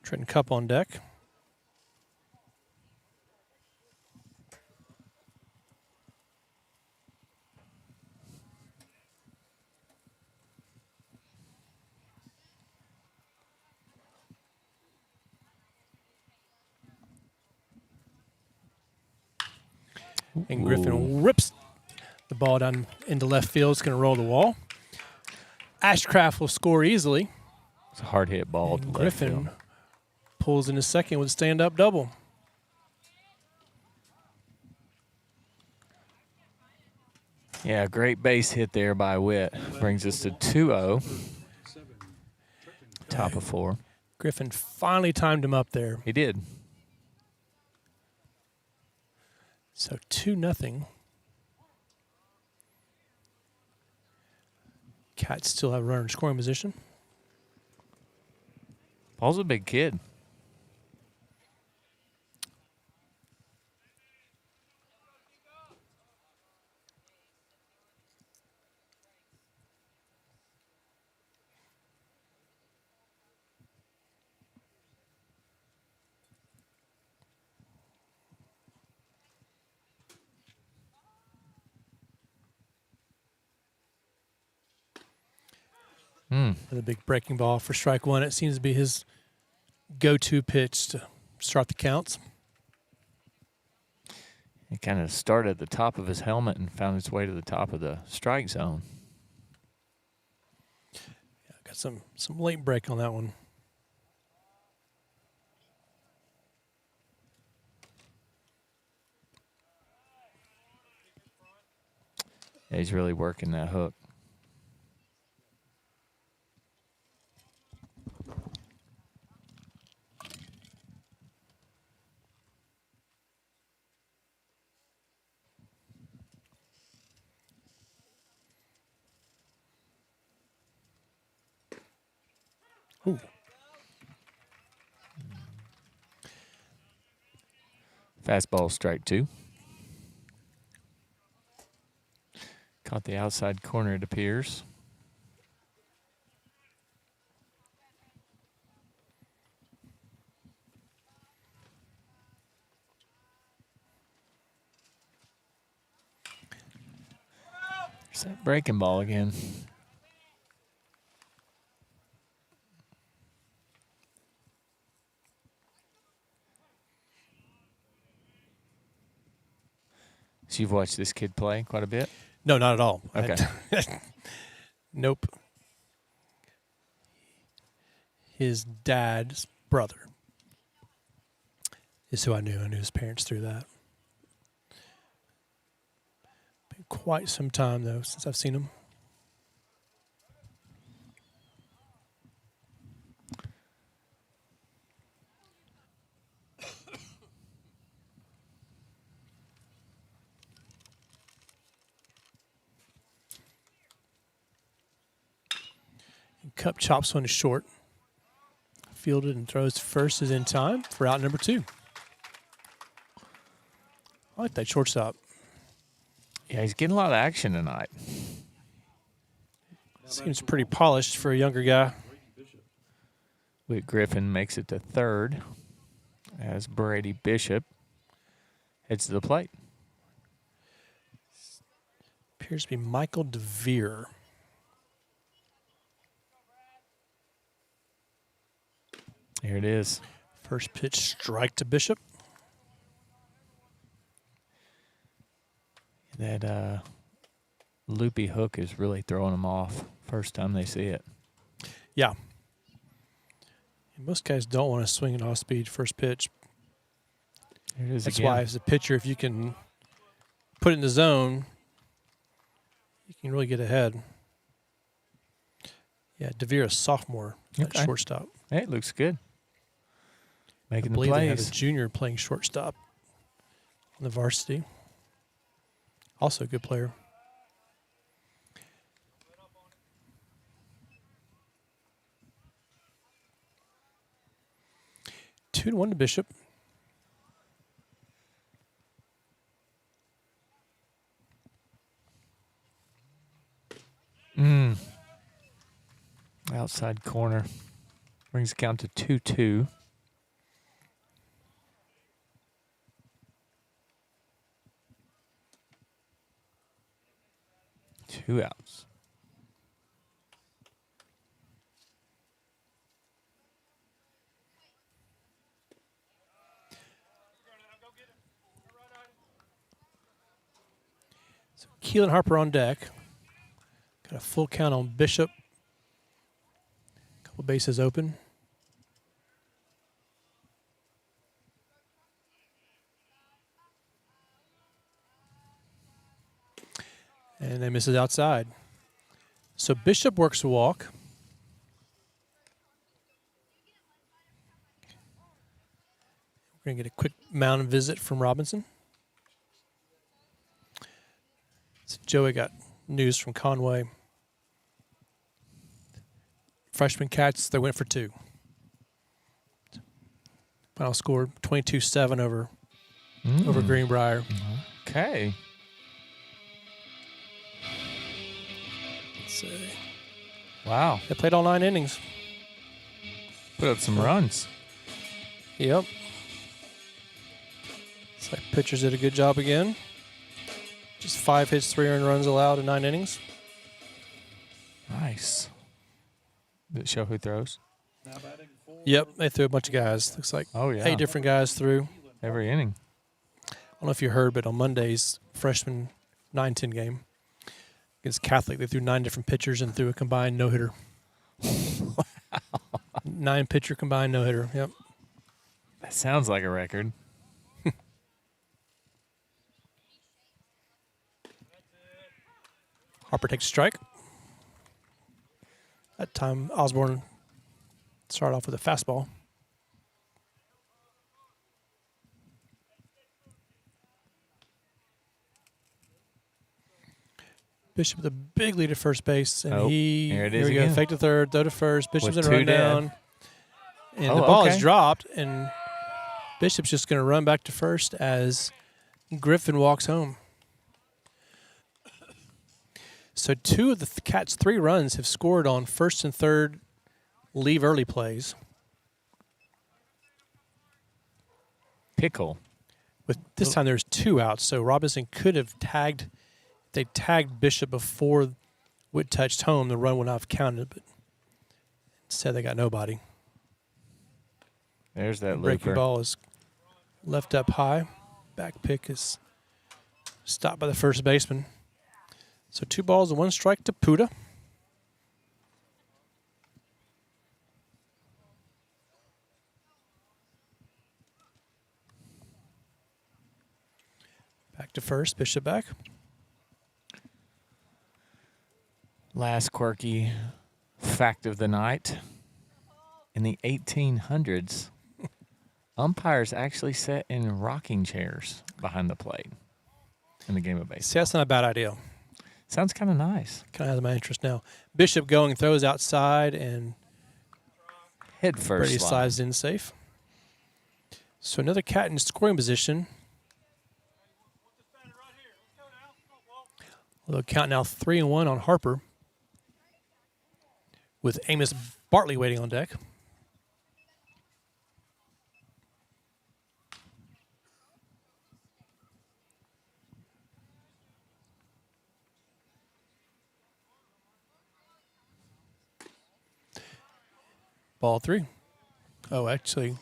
Trenton Cup on deck. And Griffin rips the ball down into left field. It's going to roll the wall. Ashcraft will score easily. It's a hard hit ball. To left Griffin field. pulls in his second with a stand-up double. Yeah, great base hit there by Witt. Brings us to 2-0. 7, Top of 4. Griffin finally timed him up there. He did. So 2-0. Cats still have a runner in scoring position. Paul's a big kid. The big breaking ball for strike one. It seems to be his go-to pitch to start the counts. He kind of started at the top of his helmet and found his way to the top of the strike zone. Yeah, got some late break on that one. Yeah, he's really working that hook. Ooh. Fastball, strike two. Caught the outside corner, it appears. There's that breaking ball again. So you've watched this kid play quite a bit? No, not at all. Okay. Nope. His dad's brother is who I knew. I knew his parents through that. Been quite some time, though, since I've seen him. Cup chops one to short. Fielded and throws first is in time for out number two. I like that shortstop. Yeah, he's getting a lot of action tonight. Seems pretty polished for a younger guy. Whit Griffin makes it to third as Brady Bishop heads to the plate. Appears to be Michael DeVere. Here it is. First pitch strike to Bishop. That loopy hook is really throwing them off first time they see it. Yeah. And most guys don't want to swing an off-speed first pitch. Here it is That's again. why, as a pitcher, if you can put it in the zone, you can really get ahead. Yeah, DeVere, a sophomore at Okay. shortstop. Hey, it looks good. I Making the believe they have a plays. junior playing shortstop on the varsity. Also a good player. Two to one to Bishop. Outside corner. Brings the count to 2-2. Two outs. So Keelan Harper on deck. Got a full count on Bishop. Couple bases open. And they misses outside. So Bishop works a walk. We're going to get a quick mound visit from Robinson. So Joey got news from Conway. Freshman Cats, they went for two. Final score 22-7 over Greenbrier. Okay. Let's see. Wow. They played all 9 innings. Put up some runs. Yep. Looks like pitchers did a good job again. Just 5 hits, 3 earned runs allowed in 9 innings. Nice. Did it show who throws? Now batting for Yep, they threw a bunch of guys. Looks like Oh, yeah. 8 different guys threw. Every inning. I don't know if you heard, but on Monday's freshman 9-10 game against Catholic, they threw 9 different pitchers and threw a combined no-hitter. 9 pitcher combined no-hitter. Yep. That sounds like a record. Harper takes a strike. That time, Osborne started off with a fastball. Bishop with a big lead at first base, and Oh, he there it is we go, again. fake to third, throw to first. Bishop's With in a 2 run dead. down, and Oh, the ball is okay. dropped, and Bishop's just going to run back to first as Griffin walks home. So 2 of the Cats' 3 runs have scored on first and third leave early plays. Pickle. With this time there's 2 outs, so Robinson could have tagged. If they tagged Bishop before Witt touched home, the run would not have counted. But instead, they got nobody. There's that Breaking looper. ball is left up high. Back pick is stopped by the first baseman. So 2 balls and 1 strike to Puda. Back to first, Bishop back. Last quirky fact of the night. In the 1800s, umpires actually sat in rocking chairs behind the plate in the game of baseball. See, that's not a bad idea. Sounds kind of nice. Kind of has my interest now. Bishop going, throws outside, and Head first. Brady slides in safe. So another Cat in scoring position. Although count now 3-1 on Harper, with Amos Bartley waiting on deck. Ball 3. Oh, actually.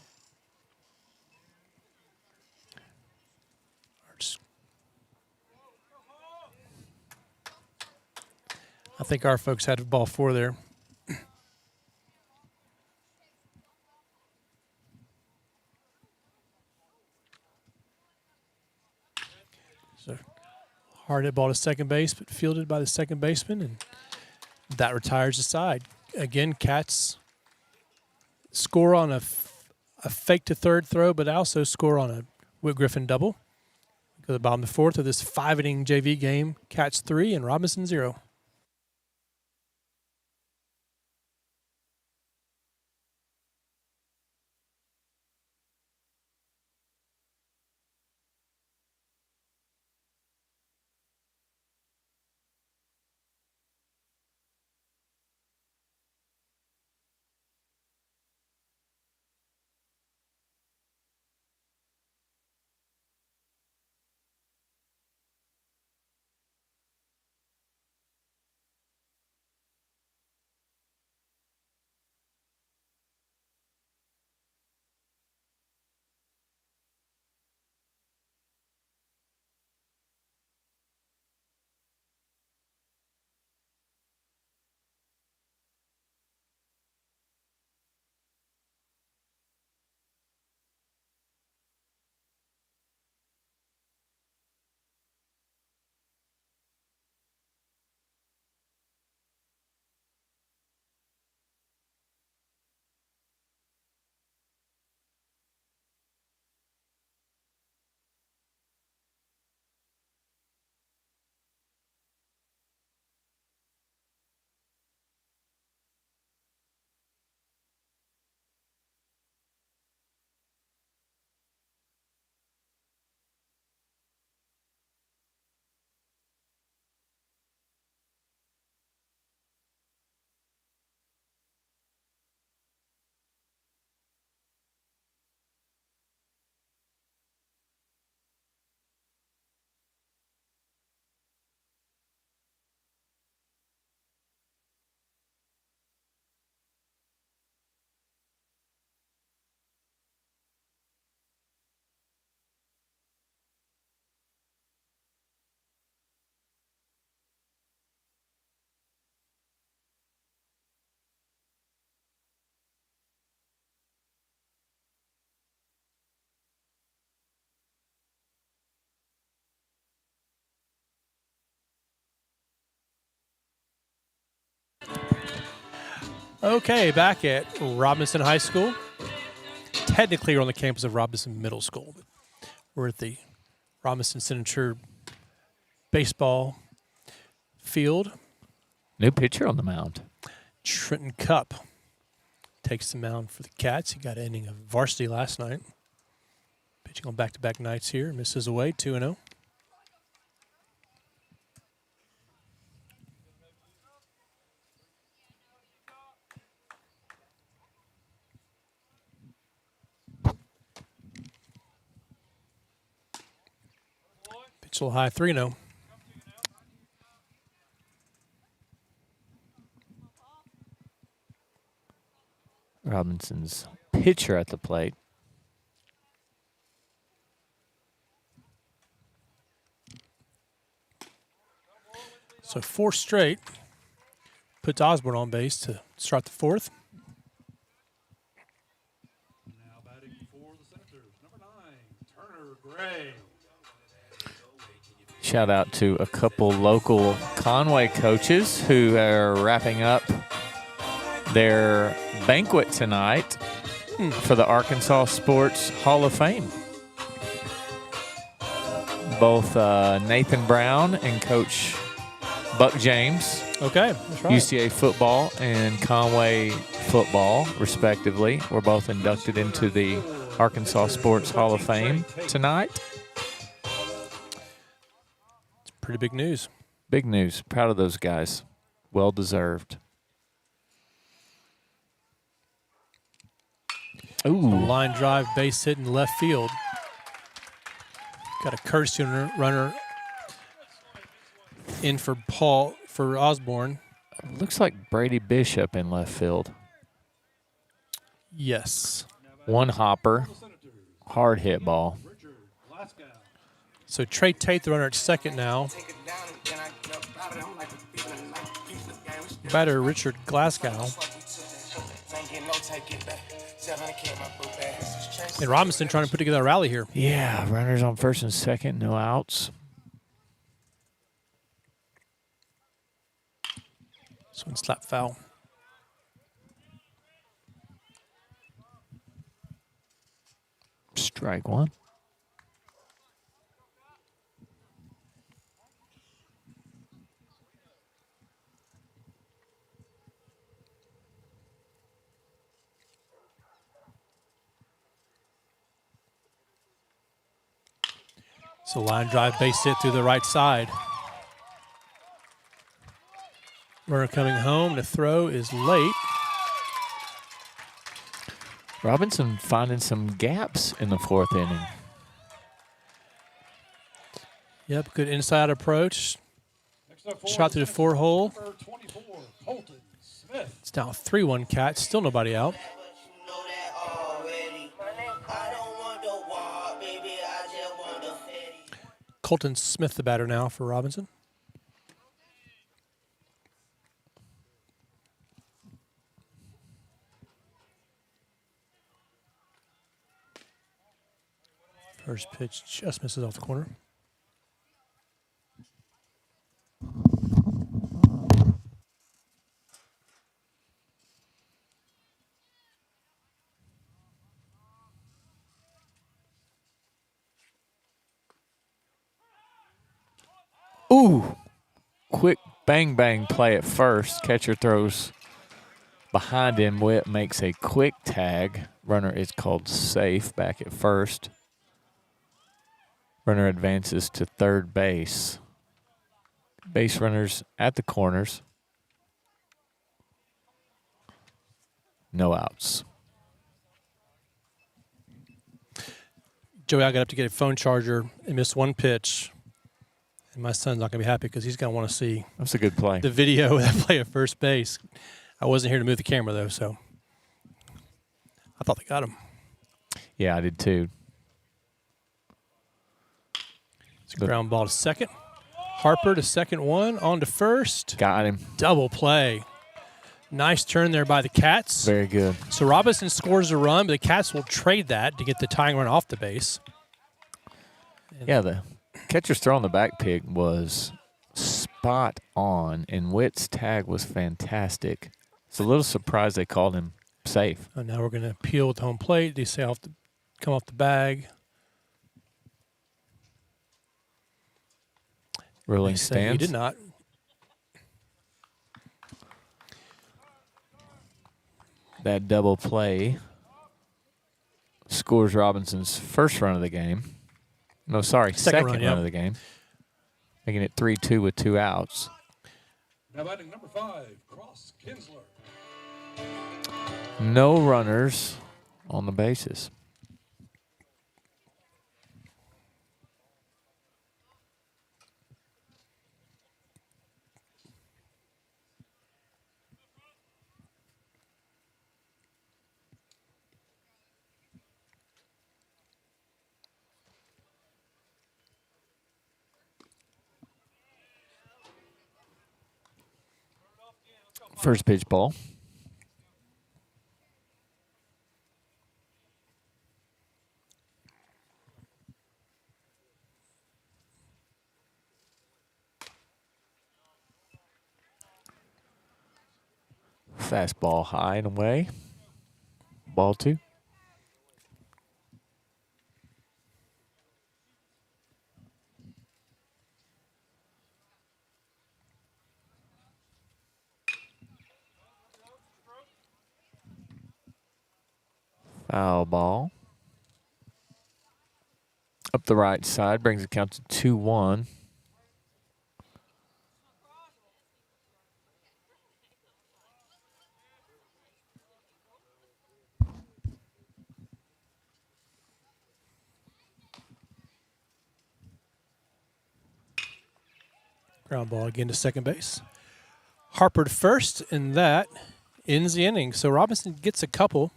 I think our folks had ball 4 there. So hard hit ball to second base, but fielded by the second baseman, and that retires the side. Again, Cats score on a fake to third throw, but also score on a Whit Griffin double. Go to the bottom of the 4th of this 5-inning JV game. Cats 3 and Robinson 0. Okay, back at Robinson High School. Technically, we're on the campus of Robinson Middle School. But we're at the Robinson Signature baseball field. New pitcher on the mound. Trenton Cup takes the mound for the Cats. He got an inning of varsity last night. Pitching on back-to-back nights here. Misses away, 2-0. Pitch a little high, 3-0. Robinson's pitcher at the plate. So 4 straight. Puts Osborne on base to start the 4th. Now batting for the Senators, number 9, Turner Gray. Shout out to a couple local Conway coaches who are wrapping up their banquet tonight for the Arkansas Sports Hall of Fame. Both Nathan Brown and Coach Buck James, Okay, that's right. UCA football and Conway football, respectively, were both inducted into the Arkansas Sports Hall of Fame tonight. Pretty big news. Big news. Proud of those guys. Well deserved. Ooh. Line drive, base hit in left field. Got a courtesy runner in for Osborne. Looks like Brady Bishop in left field. Yes. One hopper. Hard hit ball. Richard Glasgow. So Trey Tate, the runner at second now. Batter Richard Glasgow. And Robinson trying to put together a rally here. Yeah, runners on first and second, no outs. This one slap foul. Strike one. So line drive, base hit through the right side. Runner coming home. The throw is late. Robinson finding some gaps in the 4th inning. Yep, good inside approach. Next up for Shot the through the 4-hole. Number 24, Colton Smith. It's now 3-1 Cats. Still nobody out. Colton Smith, the batter now for Robinson. First pitch just misses off the corner. Ooh. Quick bang bang play at first. Catcher throws behind him. Whip makes a quick tag. Runner is called safe back at first. Runner advances to third base. Base runners at the corners. No outs. Joey, I got up to get a phone charger and missed one pitch. And my son's not going to be happy because he's going to want to see That's a good play. the video of that play at first base. I wasn't here to move the camera, though, so I thought they got him. Yeah, I did too. It's a ground ball to second. Harper to second one, on to first. Got him. Double play. Nice turn there by the Cats. Very good. So Robinson scores a run, but the Cats will trade that to get the tying run off the base. Yeah, the catcher's throw on the back pick was spot on, and Witt's tag was fantastic. It's a little surprised they called him safe. And now we're going to appeal at the home plate. They say come off the bag. Ruling They say he stands. did not. That double play scores Robinson's first run of the game. No, sorry, second run, run yep. of the game. Making it 3-2 with 2 outs. Now batting number 5, Cross Kinsler. No runners on the bases. First pitch ball. Fastball high and away. Ball 2. Foul ball. Up the right side, brings the count to 2-1. Ground ball again to second base. Harper to first, and that ends the inning. So Robinson gets a couple,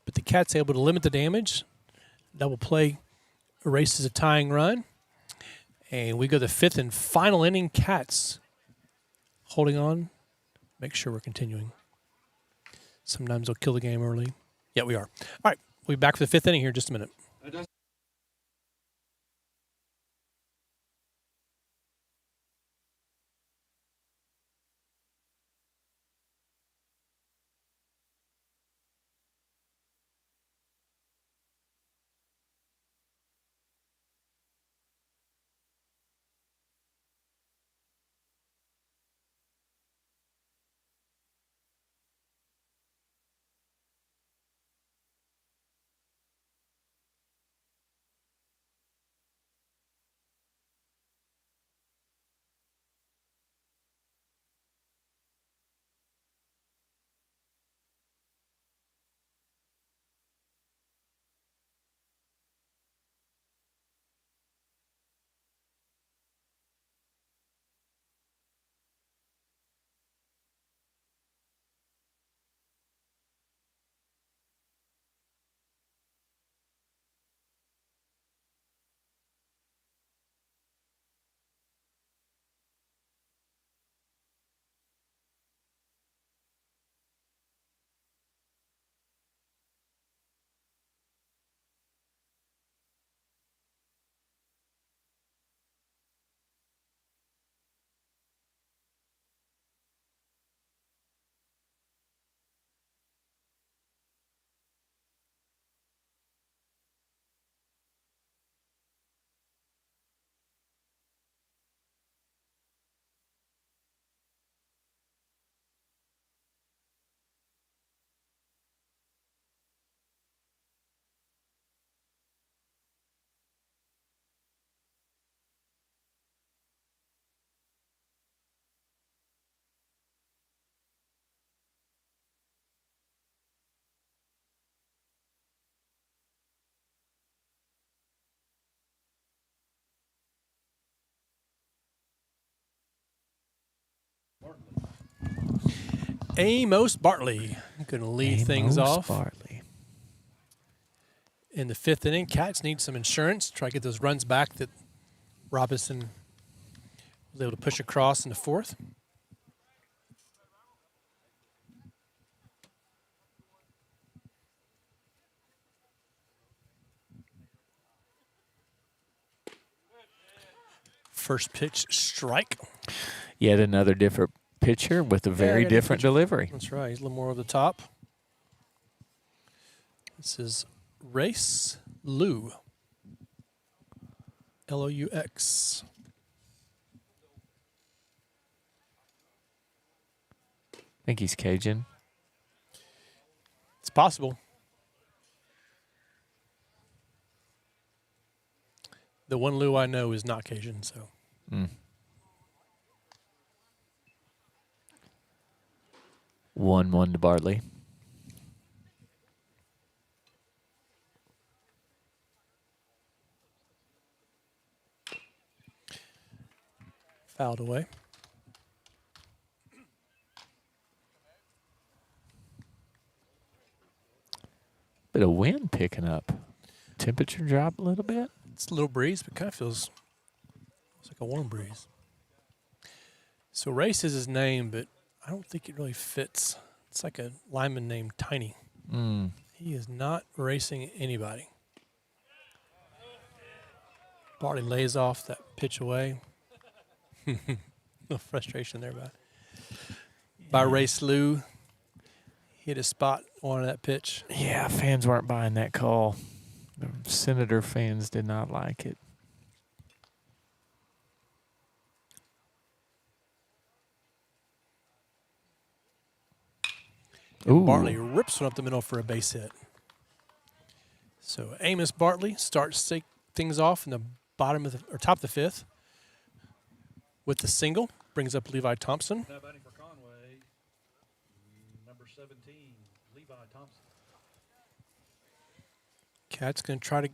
but the Cats able to limit the damage. Double play erases a tying run. And we go to the 5th and final inning. Cats holding on. Make sure we're continuing. Sometimes they'll kill the game early. Yeah, we are. All right, we'll be back for the 5th inning here in just a minute. Amos Bartley going to lead things off. Bartley. In the 5th inning, Cats need some insurance. Try to get those runs back that Robinson was able to push across in the 4th. First pitch strike. Yet another different pitcher with a I very got a new different pitcher. delivery. That's right. He's a little more over the top. This is Race Lou. Laux. I think he's Cajun. It's possible. The one Lou I know is not Cajun, so. Mm. 1-1 to Bartley. Fouled away. Bit of wind picking up. Temperature drop a little bit. It's a little breeze, but kind of feels it's like a warm breeze. So Race is his name, but I don't think it really fits. It's like a lineman named Tiny. Mm. He is not racing anybody. Bartley lays off that pitch away. No frustration there by Race Lou. Hit a spot on that pitch. Yeah, fans weren't buying that call. The Senator fans did not like it. And Bartley rips one up the middle for a base hit. So Amos Bartley starts things off in the bottom of the, or top of the fifth with the single. Brings up Levi Thompson. Now batting for Conway, number 17, Levi Thompson. Cat's going to try to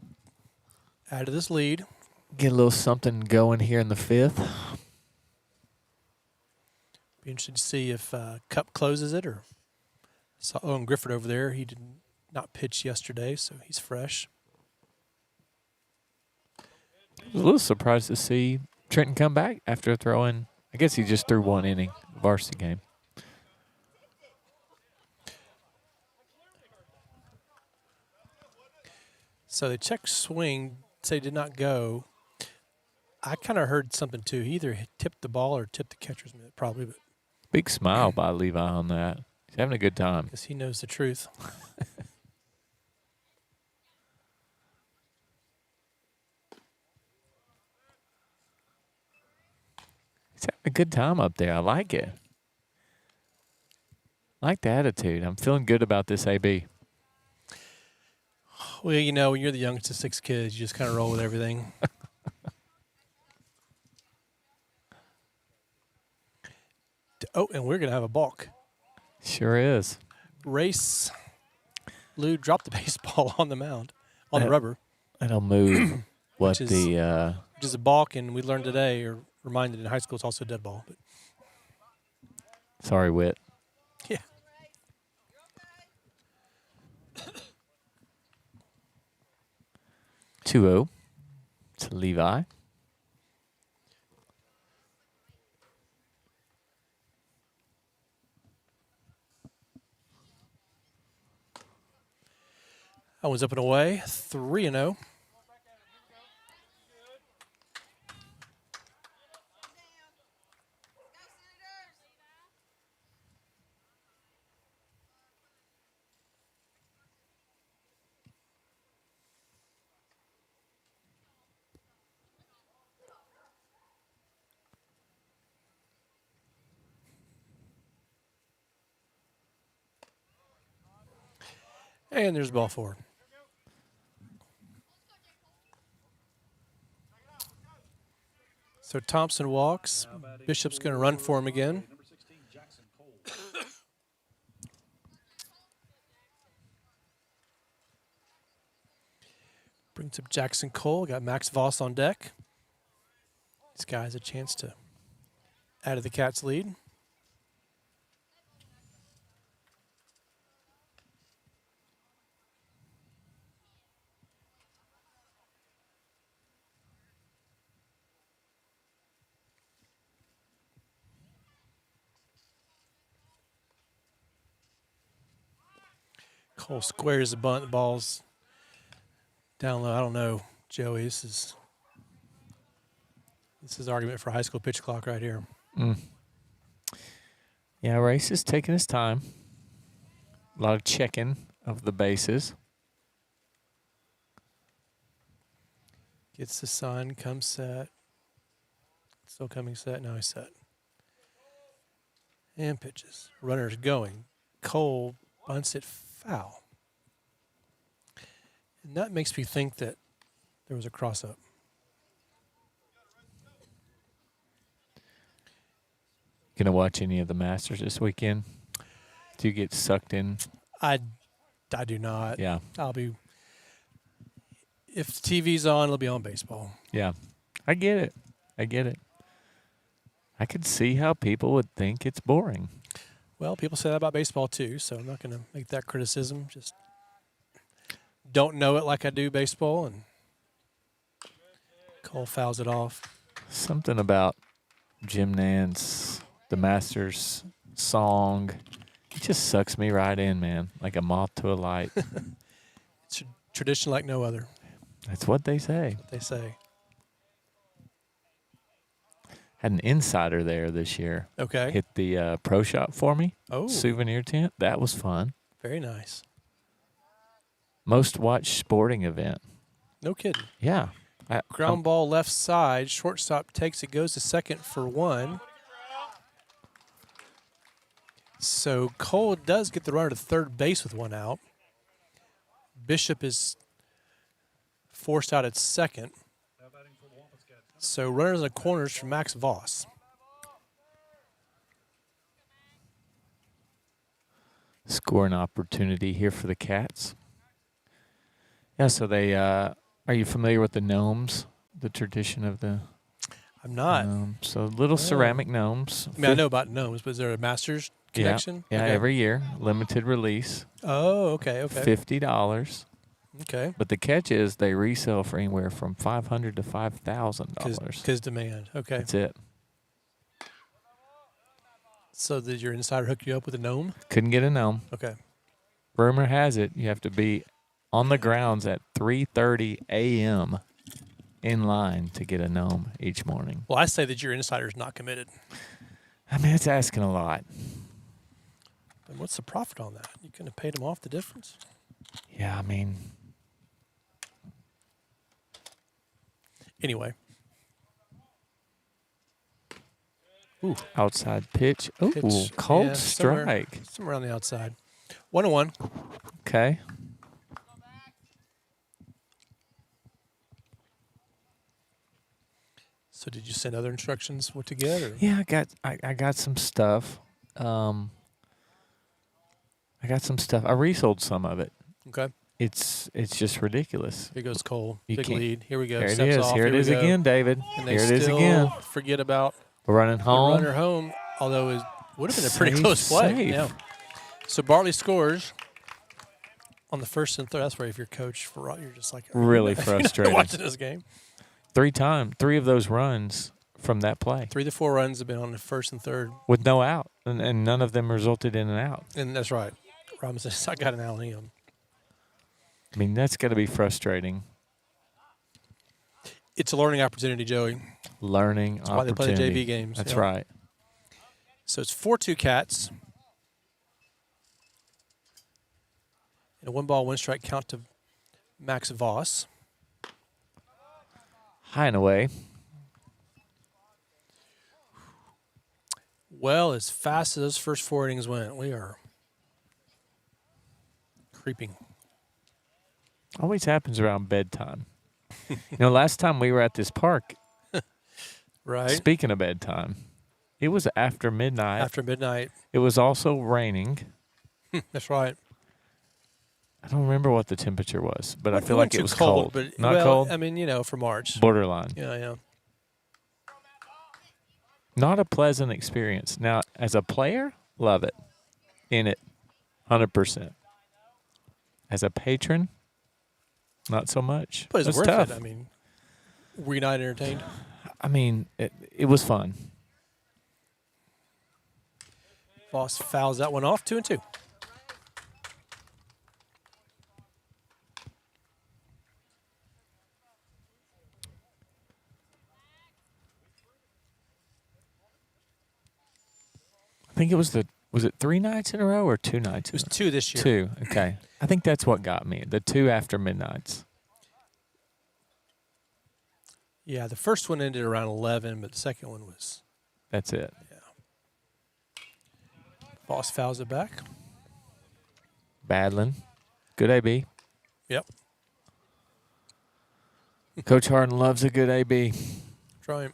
add to this lead. Get a little something going here in the fifth. Be interested to see if Cup closes it or saw Owen Griffith over there. He did not pitch yesterday, so he's fresh. I was a little surprised to see Trenton come back after throwing. I guess he just threw one inning, varsity game. So they checked swing, say did not go. I kind of heard something too. He either tipped the ball or tipped the catcher's mitt, probably, but Big smile by Levi on that. He's having a good time. because he knows the truth. He's having a good time up there. I like it. I like the attitude. I'm feeling good about this AB. Well, you know, when you're the youngest of 6 kids, you just kind of roll with everything. Oh, and we're going to have a balk. Sure is. Race Lou dropped the baseball on the mound, on the rubber, That'll move what Which is- the which is a balk, and we learned today, or reminded in high school, it's also a dead ball. But sorry, Whit. yeah. Two-0 to Levi. That one's up and away, 3-0. And there's ball 4. So Thompson walks. Now batting Bishop's going to run for him again. number 16, Jackson Cole. Brings up Jackson Cole. Got Max Voss on deck. This guy has a chance to add to the Cats' lead. Cole squares the bunt. The ball's down low. I don't know, Joey. This is argument for high school pitch clock right here. Mm. Yeah, Race is taking his time. A lot of checking of the bases. Gets the sun, comes set. Still coming set. Now he's set. And pitches. Runner's going. Cole bunts it foul. And that makes me think that there was a cross up. Gonna watch any of the Masters this weekend? Do you get sucked in? I do not. Yeah. I'll be. If the TV's on, it'll be on baseball. Yeah. I get it. I could see how people would think it's boring. Well, people say that about baseball too, so I'm not going to make that criticism. Just don't know it like I do baseball, and Cole fouls it off. Something about Jim Nance, the Masters song, it just sucks me right in, man, like a moth to a light. It's a tradition like no other, That's what they say. they say. Had an insider there this year. Okay. Hit the pro shop for me. Oh, Souvenir tent. That was fun. very nice. Most watched sporting event. No kidding. Yeah. Ground ball left side. Shortstop takes it, goes to second for one. So Cole does get the runner to third base with one out. Bishop is forced out at second. So runners in the corners for Max Voss. Scoring opportunity here for the Cats. Yeah, so they are you familiar with the gnomes? The tradition of the I'm not. so little ceramic gnomes. I mean, I know about gnomes, but is there a Masters connection? Yeah, Okay. every year, limited release, Oh, okay. $50. Okay. But the catch is they resell for anywhere from $500 to $5,000. Because demand. Okay. That's it. So did your insider hook you up with a gnome? Couldn't get a gnome. Okay. Rumor has it you have to be on the grounds at 3:30 a.m. in line to get a gnome each morning. Well, I say that your insider is not committed. I mean, it's asking a lot. And what's the profit on that? You couldn't have paid him off the difference? Yeah, I mean, Anyway. outside pitch. Ooh, Pitch, cold yeah, somewhere- strike. Somewhere on the outside. 1-1. Okay. So did you send other instructions what to get? Or? Yeah, I got some stuff. I got some stuff. I resold some of it. Okay. It's just ridiculous. Here goes Cole. You Big can't- lead. Here we go. There it Steps is. off. Here it we is go. again, David. And they Here it is still again. forget about We're running the home. runner home, although it would have been a pretty Safe, close play. safe. Yeah. So Bartley scores on the first and third. That's where if you're coach for you're just like Really you're not frustrated. watching this game. 3 of those runs from that play 3 to 4 runs have been on the first and third, with no out, and none of them resulted in an out. and that's right. Robinson says, I got an out on him. I mean, that's got to be frustrating. It's a learning opportunity, Joey. Learning That's why they play the opportunity. JV games. That's yeah. right. So it's 4-2 Cats. And a 1-ball, 1-strike count to Max Voss. High and away. Well, as fast as those first 4 innings went, we are creeping. Always happens around bedtime. Last time we were at this park, Right? speaking of bedtime, it was after midnight. After midnight. It was also raining. That's right. I don't remember what the temperature was, but I It feel wasn't like it too was cold. But, Not well, cold? I mean, for March. Borderline. Yeah. Not a pleasant experience. Now, as a player, love it. In it, 100%. As a patron, not so much. But it's It's worth tough. it. I mean, were you not entertained? I mean, it was fun. Voss fouls that one off, 2-2. I think it was was it 3 nights in a row or 2 nights? It was 2 this year. 2. Okay. I think that's what got me. The 2 after midnights. Yeah, the first one ended around 11, but the second one was. That's it. Voss fouls it back. Badland. Good AB. Yep. Coach Harden loves a good AB. Try him.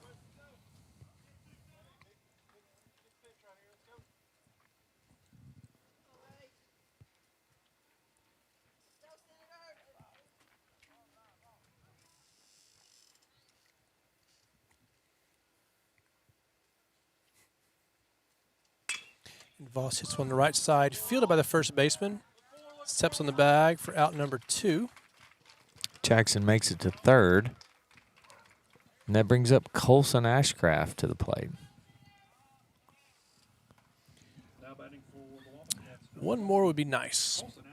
And Voss hits one on the right side, fielded by the first baseman. Steps on the bag for out number 2. Jackson makes it to third. And that brings up Colson Ashcraft to the plate. Now batting for the Wildcats. One more would be nice. Colson Ashcraft.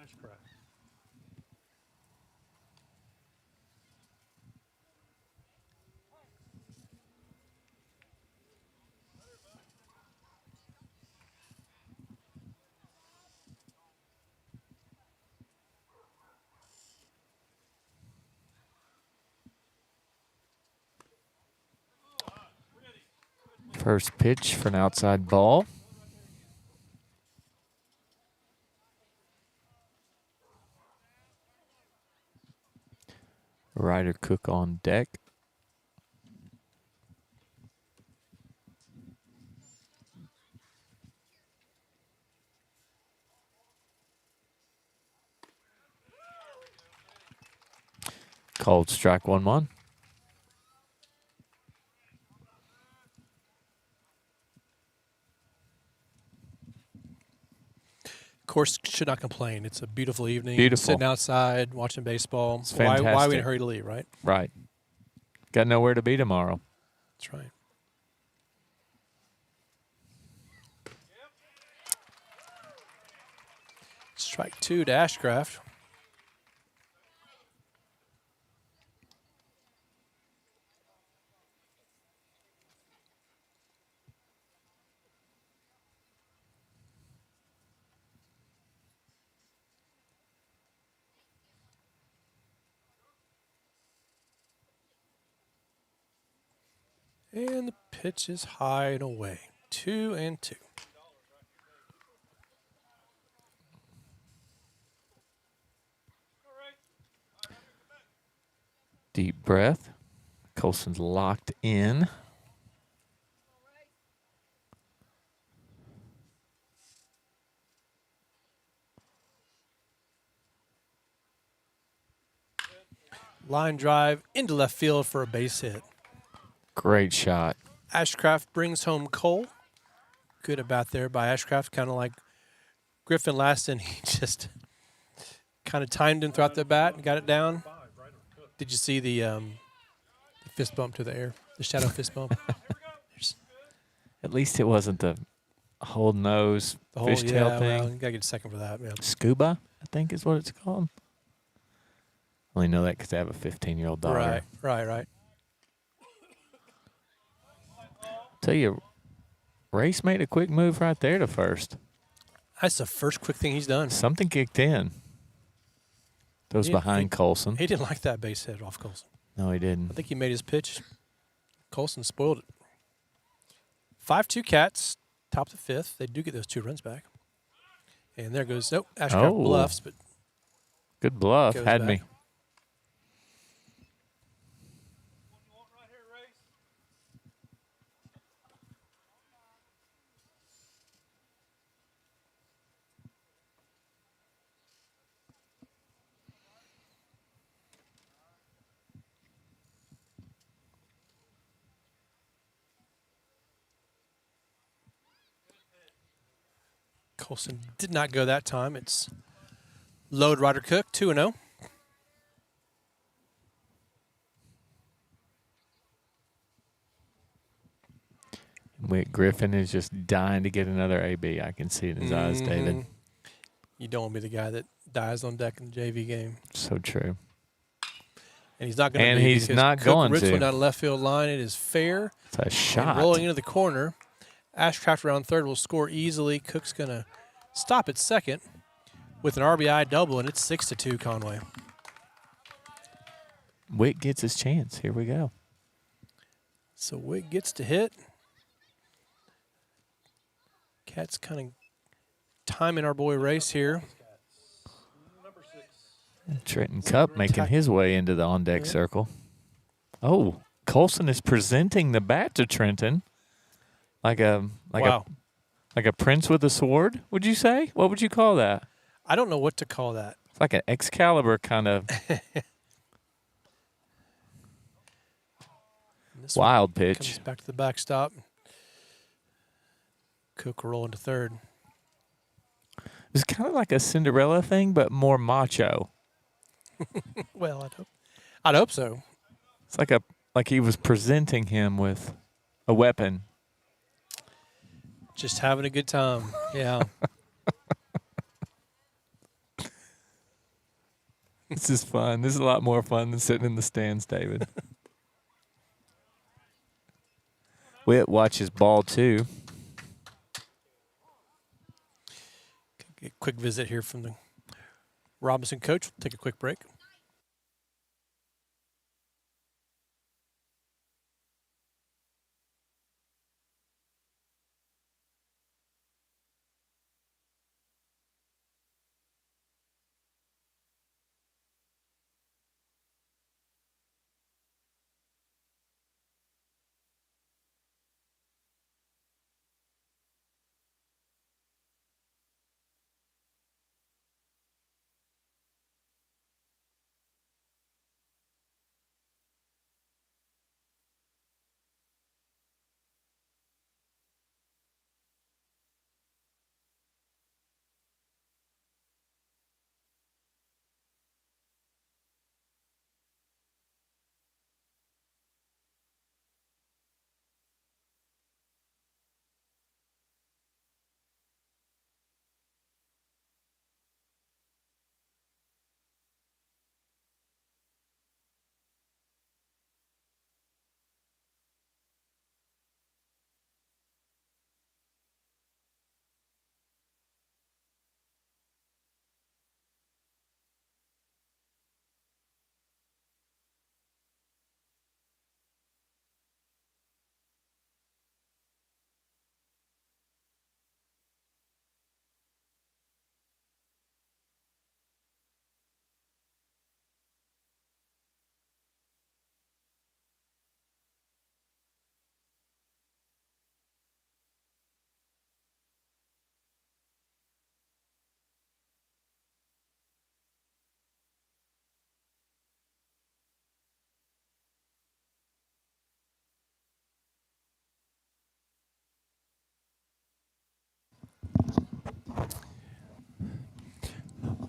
First pitch for an outside ball. Ryder Cook on deck. Called strike 1-1. Of course, should not complain. It's a beautiful evening. Beautiful. Sitting outside, watching baseball. It's Why are we in fantastic. a hurry to leave, right? Right. Got nowhere to be tomorrow. That's right. Strike 2 to Ashcraft. And the pitch is high and away. 2-2. Deep breath. Colson's locked in. Line drive into left field for a base hit. Great shot. Ashcraft brings home Cole. Good at bat there by Ashcraft, kind of like Griffin Laston. He just kind of timed him throughout the bat and got it down. Did you see the fist bump to the air, the shadow fist bump? At least it wasn't the whole nose The whole fishtail thing. Well, you gotta get a second for that, man. Scuba, I think is what it's called. I only know that because I have a 15-year-old daughter. Right. Tell you, Race made a quick move right there to first. That's the first quick thing he's done. Something kicked in. That was behind Colson. He didn't like that base hit off Colson. No, he didn't. I think he made his pitch. Colson spoiled it. 5-2 Cats, top of the 5th. They do get those 2 runs back. And there goes, Ashcraft bluffs, but Good bluff. goes Had back. me. Colson did not go that time. It's load Ryder Cook, 2-0. Wait, Griffin is just dying to get another AB. I can see it in his eyes, David. Mhm. You don't want to be the guy that dies on deck in the JV game. So true. And he's not going to And be he's because not Cook going rips to. one down the left field line. It is fair. It's a And shot. rolling into the corner. Ashcraft around third will score easily. Cook's going to stop at second with an RBI double, and it's 6-2 Conway. Wick gets his chance. Here we go. So Wick gets to hit. Cat's kind of timing our boy Race here. Trenton Cup making his way into the on-deck circle. Oh, Colson is presenting the bat to Trenton like a prince with a sword, would you say? What would you call that? I don't know what to call that. It's like an Excalibur kind of This one wild comes pitch. back to the backstop. Cook rolling to third. It's kind of like a Cinderella thing, but more macho. Well, I'd hope so. It's like he was presenting him with a weapon. Just having a good time. Yeah. This is fun. This is a lot more fun than sitting in the stands, David. Witt watches ball 2. A quick visit here from the Robinson coach. We'll take a quick break.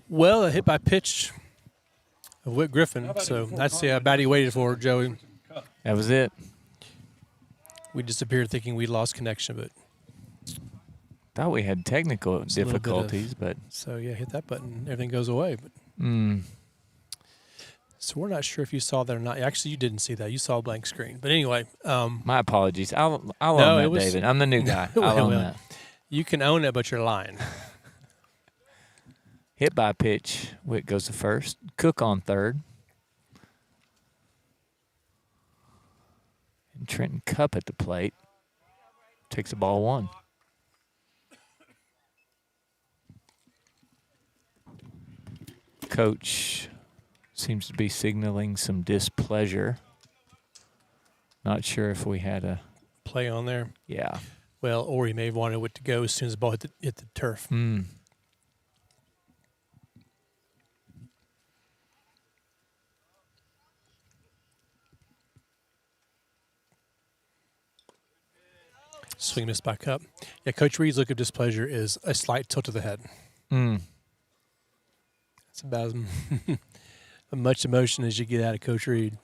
Well, a hit by pitch of Whit Griffin. So that's the bat he waited for, Joey. That was it. We disappeared thinking we lost connection, but Thought we had technical a little bit of- difficulties, but so yeah, hit that button, everything goes away. But so we're not sure if you saw that or not. Actually, you didn't see that. You saw a blank screen. But anyway, my apologies. I'll No, own it that, was- David. I'm the new guy. I'll Well, own well. that. you can own it, but you're lying. Hit by pitch. Witt goes to first. Cook on third. And Trenton Cup at the plate. Takes the ball 1. Coach seems to be signaling some displeasure. Not sure if we had a Play on there. yeah. Well, or he may have wanted it to go as soon as the ball hit the turf. Swing missed by Cup. Yeah, Coach Reed's look of displeasure is a slight tilt of the head. It's about as much emotion as you get out of Coach Reed.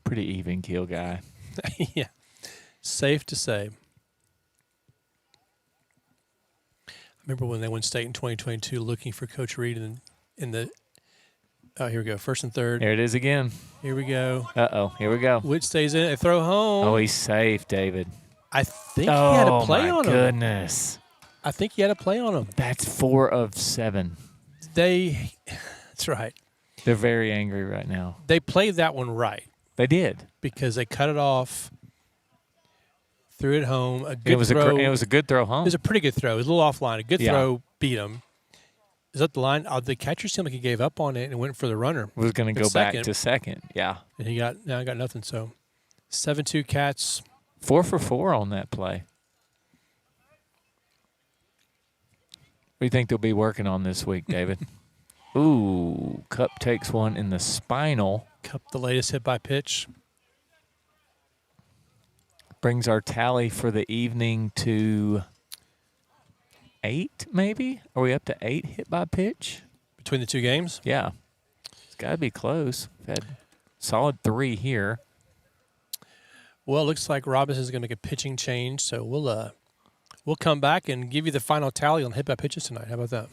Pretty even keel guy. Yeah, safe to say. I remember when they won state in 2022, looking for Coach Reed in the. Oh, here we go. First and third. There it is again. Here we go. Uh-oh. Here we go. Which stays in. They throw home. Oh, he's safe, David. I think he had a Oh, play my on him. goodness. I think he had a play on him. That's 4 of 7. That's right. They're very angry right now. They played that one right They did. because they cut it off, threw it home. A good It was throw. it was a good throw home. It was a pretty good throw. It was a little offline. A good Yeah. throw beat him. Is that the line? The catcher seemed like he gave up on it and went for the runner. Was going to at go back second. to second. Yeah. And he got nothing. So 7-2 Cats. 4 for 4 on that play. What do you think they'll be working on this week, David? Ooh, Cup takes one in the spinal. Cup, the latest hit by pitch. Brings our tally for the evening to 8, maybe? Are we up to 8 hit by pitch? Between the two games? Yeah. It's got to be close. We've had solid 3 here. Well, it looks like Robinson's going to make a pitching change, so we'll come back and give you the final tally on hit by pitches tonight. How about that?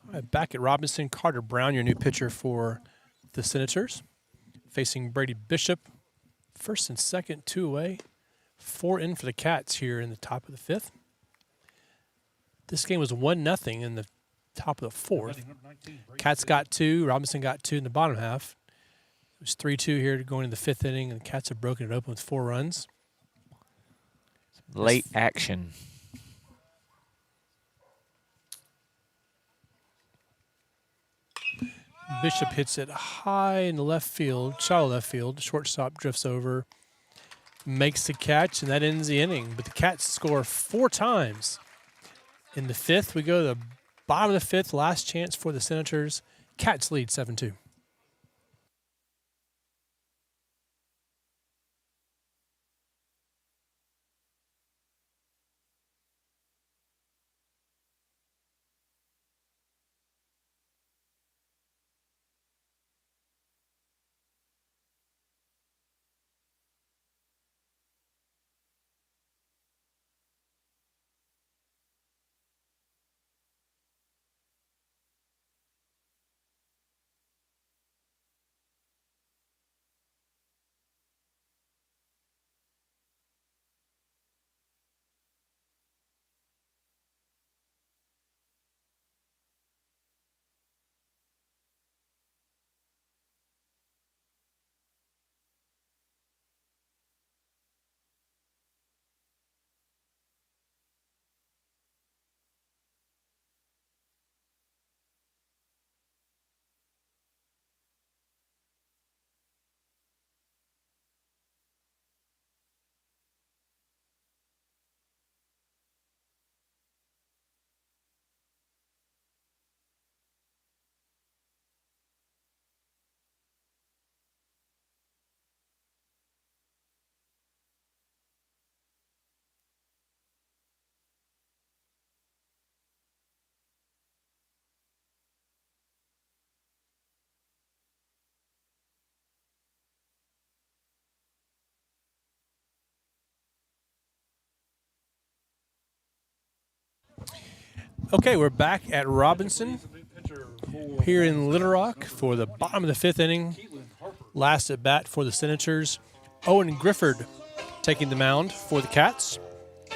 All right, back at Robinson, Carter Brown, your new pitcher for the Senators, facing Brady Bishop. First and second, 2 away. 4 in for the Cats here in the top of the 5th. This game was 1-0 in the top of the 4th. Cats got 2. Robinson got 2 in the bottom half. It was 3-2 here going into the 5th inning, and the Cats have broken it open with 4 runs. Late action. Bishop hits it high in the left field, shallow left field. Shortstop drifts over, makes the catch, and that ends the inning. But the Cats score 4 times. In the 5th, we go to the bottom of the 5th, last chance for the Senators. Cats lead 7-2. Okay, we're back at Robinson New pitcher for here in Little Rock for the bottom of the fifth inning. Keelan Harper. Last at bat for the Senators. Owen Grifford taking the mound for the Cats.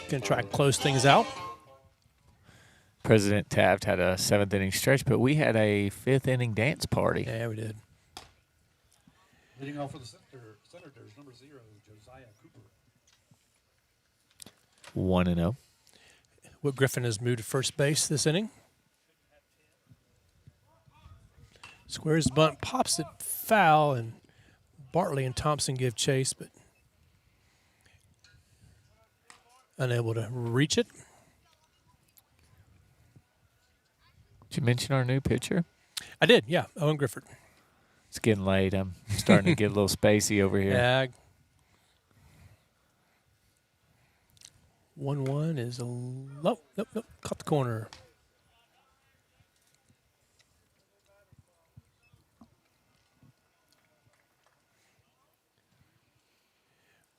Going to try to close things out. President Taft had a 7th inning stretch, but we had a 5th inning dance party. Yeah, we did. Leading off for the Senators, number 0, Josiah Cooper. 1-0. Whit Griffin has moved to first base this inning. Squares the bunt, pops it foul, and Bartley and Thompson give chase, but unable to reach it. Did you mention our new pitcher? I did, yeah, Owen Grifford. It's getting late. I'm starting to get a little spacey over here. Yeah. 1-1 is a nope, caught the corner.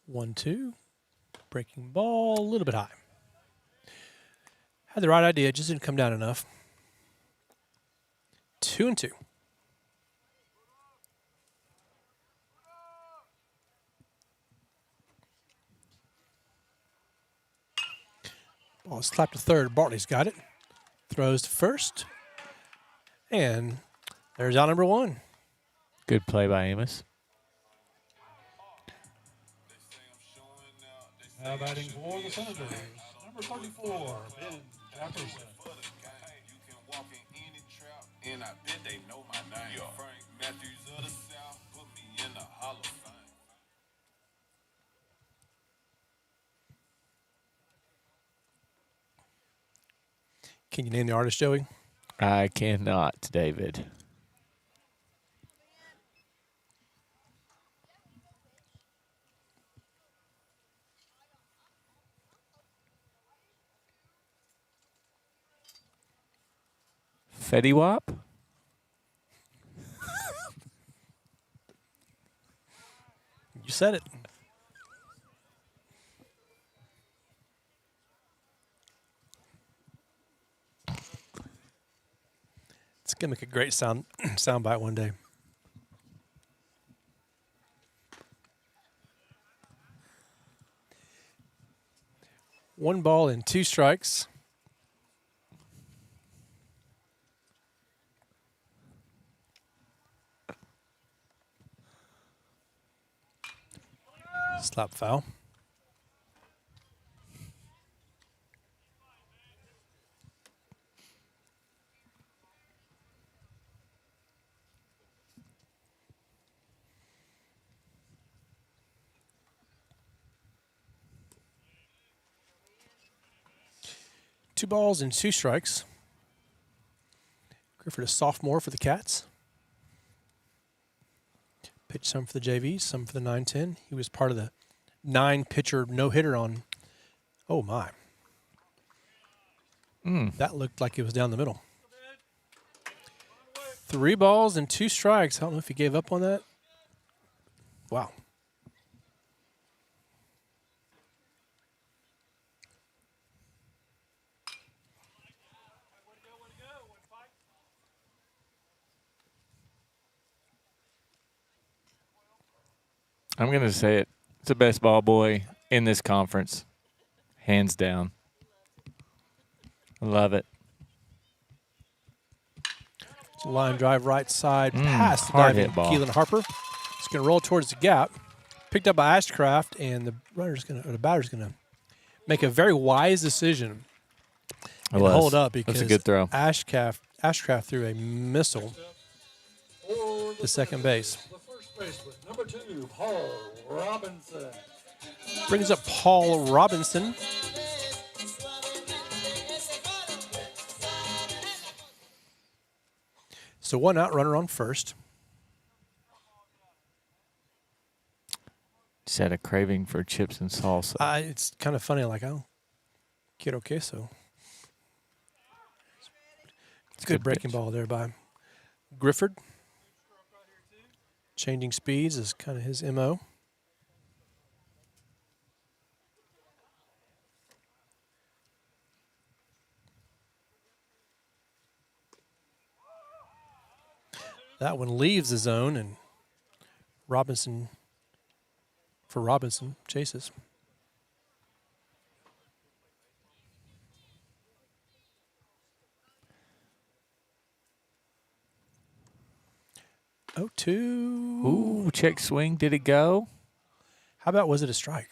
One, two, breaking ball, a little bit high. Had the right idea, just didn't come down enough. 2-2. Ball slapped to third. Bartley's got it. Throws to first. And there's out number 1. Good play by Amos. Now batting for the Senators, number 34, Ben Jefferson. And I bet they know my name. Frank Matthews of the South put me in the Hall of Fame. Can you name the artist, Joey? I cannot, David. Fetty Wap? You said it. It's gonna make a great sound bite one day. One ball and 2 strikes. Slap foul. Two balls and 2 strikes. Grifford, a sophomore for the Cats. Pitched some for the JVs, some for the 9-10. He was part of the 9-pitcher no-hitter on, oh my. That looked like it was down the middle. 3 balls and 2 strikes. I don't know if he gave up on that. Wow. I'm going to say it. It's the best ball boy in this conference. Hands down. I love it. It's a line drive right side past the hard diving hit ball. Keelan Harper. It's going to roll towards the gap. Picked up by Ashcraft, and the batter's going to make a very wise decision and hold up because That's a good throw. Ashcraft threw a missile For to second base. The first baseman, number 2, Paul Robinson. Brings up Paul Robinson. So 1 out, runner on first. Just had a craving for chips and salsa. It's kind of funny, like, oh, quiero queso. It's a good breaking pitch. ball there by Grifford. Changing speeds is kind of his MO. That one leaves the zone, and Robinson chases. Oh, 2. Ooh, check swing. Did it go? How about was it a strike?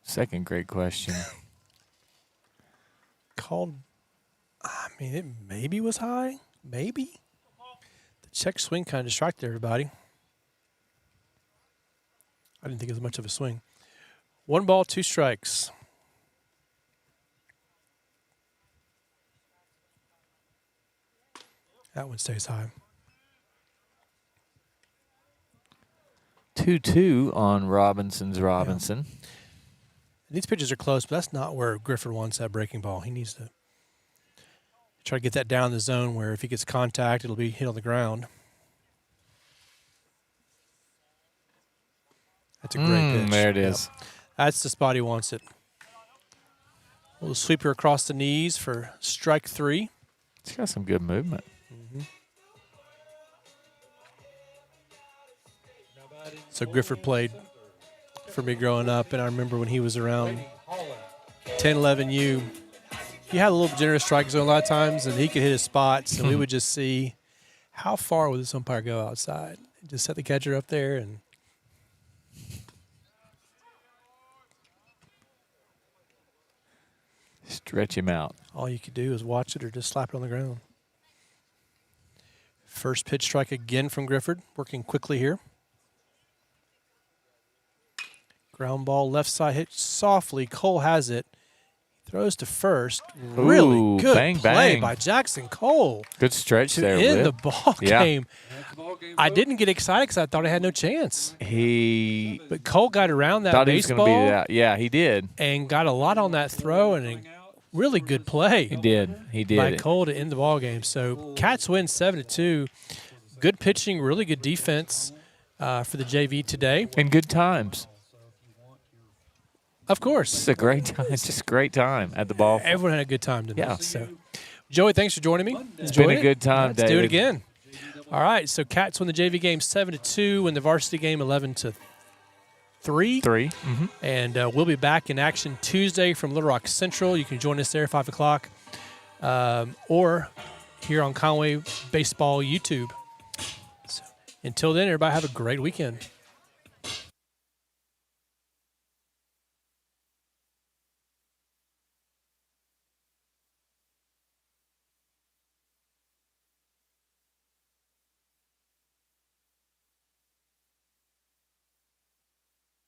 Second great question. Called. I mean, it maybe was high. Maybe. The check swing kind of distracted everybody. I didn't think it was much of a swing. 1 ball, 2 strikes. That one stays high. 2-2 on Robinson. And these pitches are close, but that's not where Grifford wants that breaking ball. He needs to try to get that down the zone where if he gets contact, it'll be hit on the ground. That's a great pitch. There it is. Yep. That's the spot he wants it. A little sweeper across the knees for strike 3. It's got some good movement. So Grifford played for me growing up, and I remember when he was around 10, 11U, he had a little generous strike zone a lot of times, and he could hit his spots, and we would just see how far would this umpire go outside. Just set the catcher up there, and Stretch him out. all you could do is watch it or just slap it on the ground. First pitch strike again from Grifford, working quickly here. Ground ball, left side, hit softly. Cole has it. Throws to first. Really Ooh, good bang, play bang. by Jackson Cole Good stretch to there. end Whip. the ball Yeah. game. I didn't get excited because I thought I had no chance. He But Cole got around that thought he was going to baseball be that. Yeah, he did. and got a lot on that throw and a really good play He did. He by did. Cole to end the ball game. So Cats win 7-2. Good pitching, really good defense for the JV today. And good times. Of course. It's a great time. It's just a great time at the ball. Everyone had a good time tonight. Yeah. So, Joey, thanks for joining me. It's been a good time, Let's do David. it again. All right. So, Cats win the JV game 7-2, win the varsity game 11-3. 3. Mm-hmm. And we'll be back in action Tuesday from Little Rock Central. You can join us there at 5 o'clock or here on Conway Baseball YouTube. So, until then, everybody have a great weekend.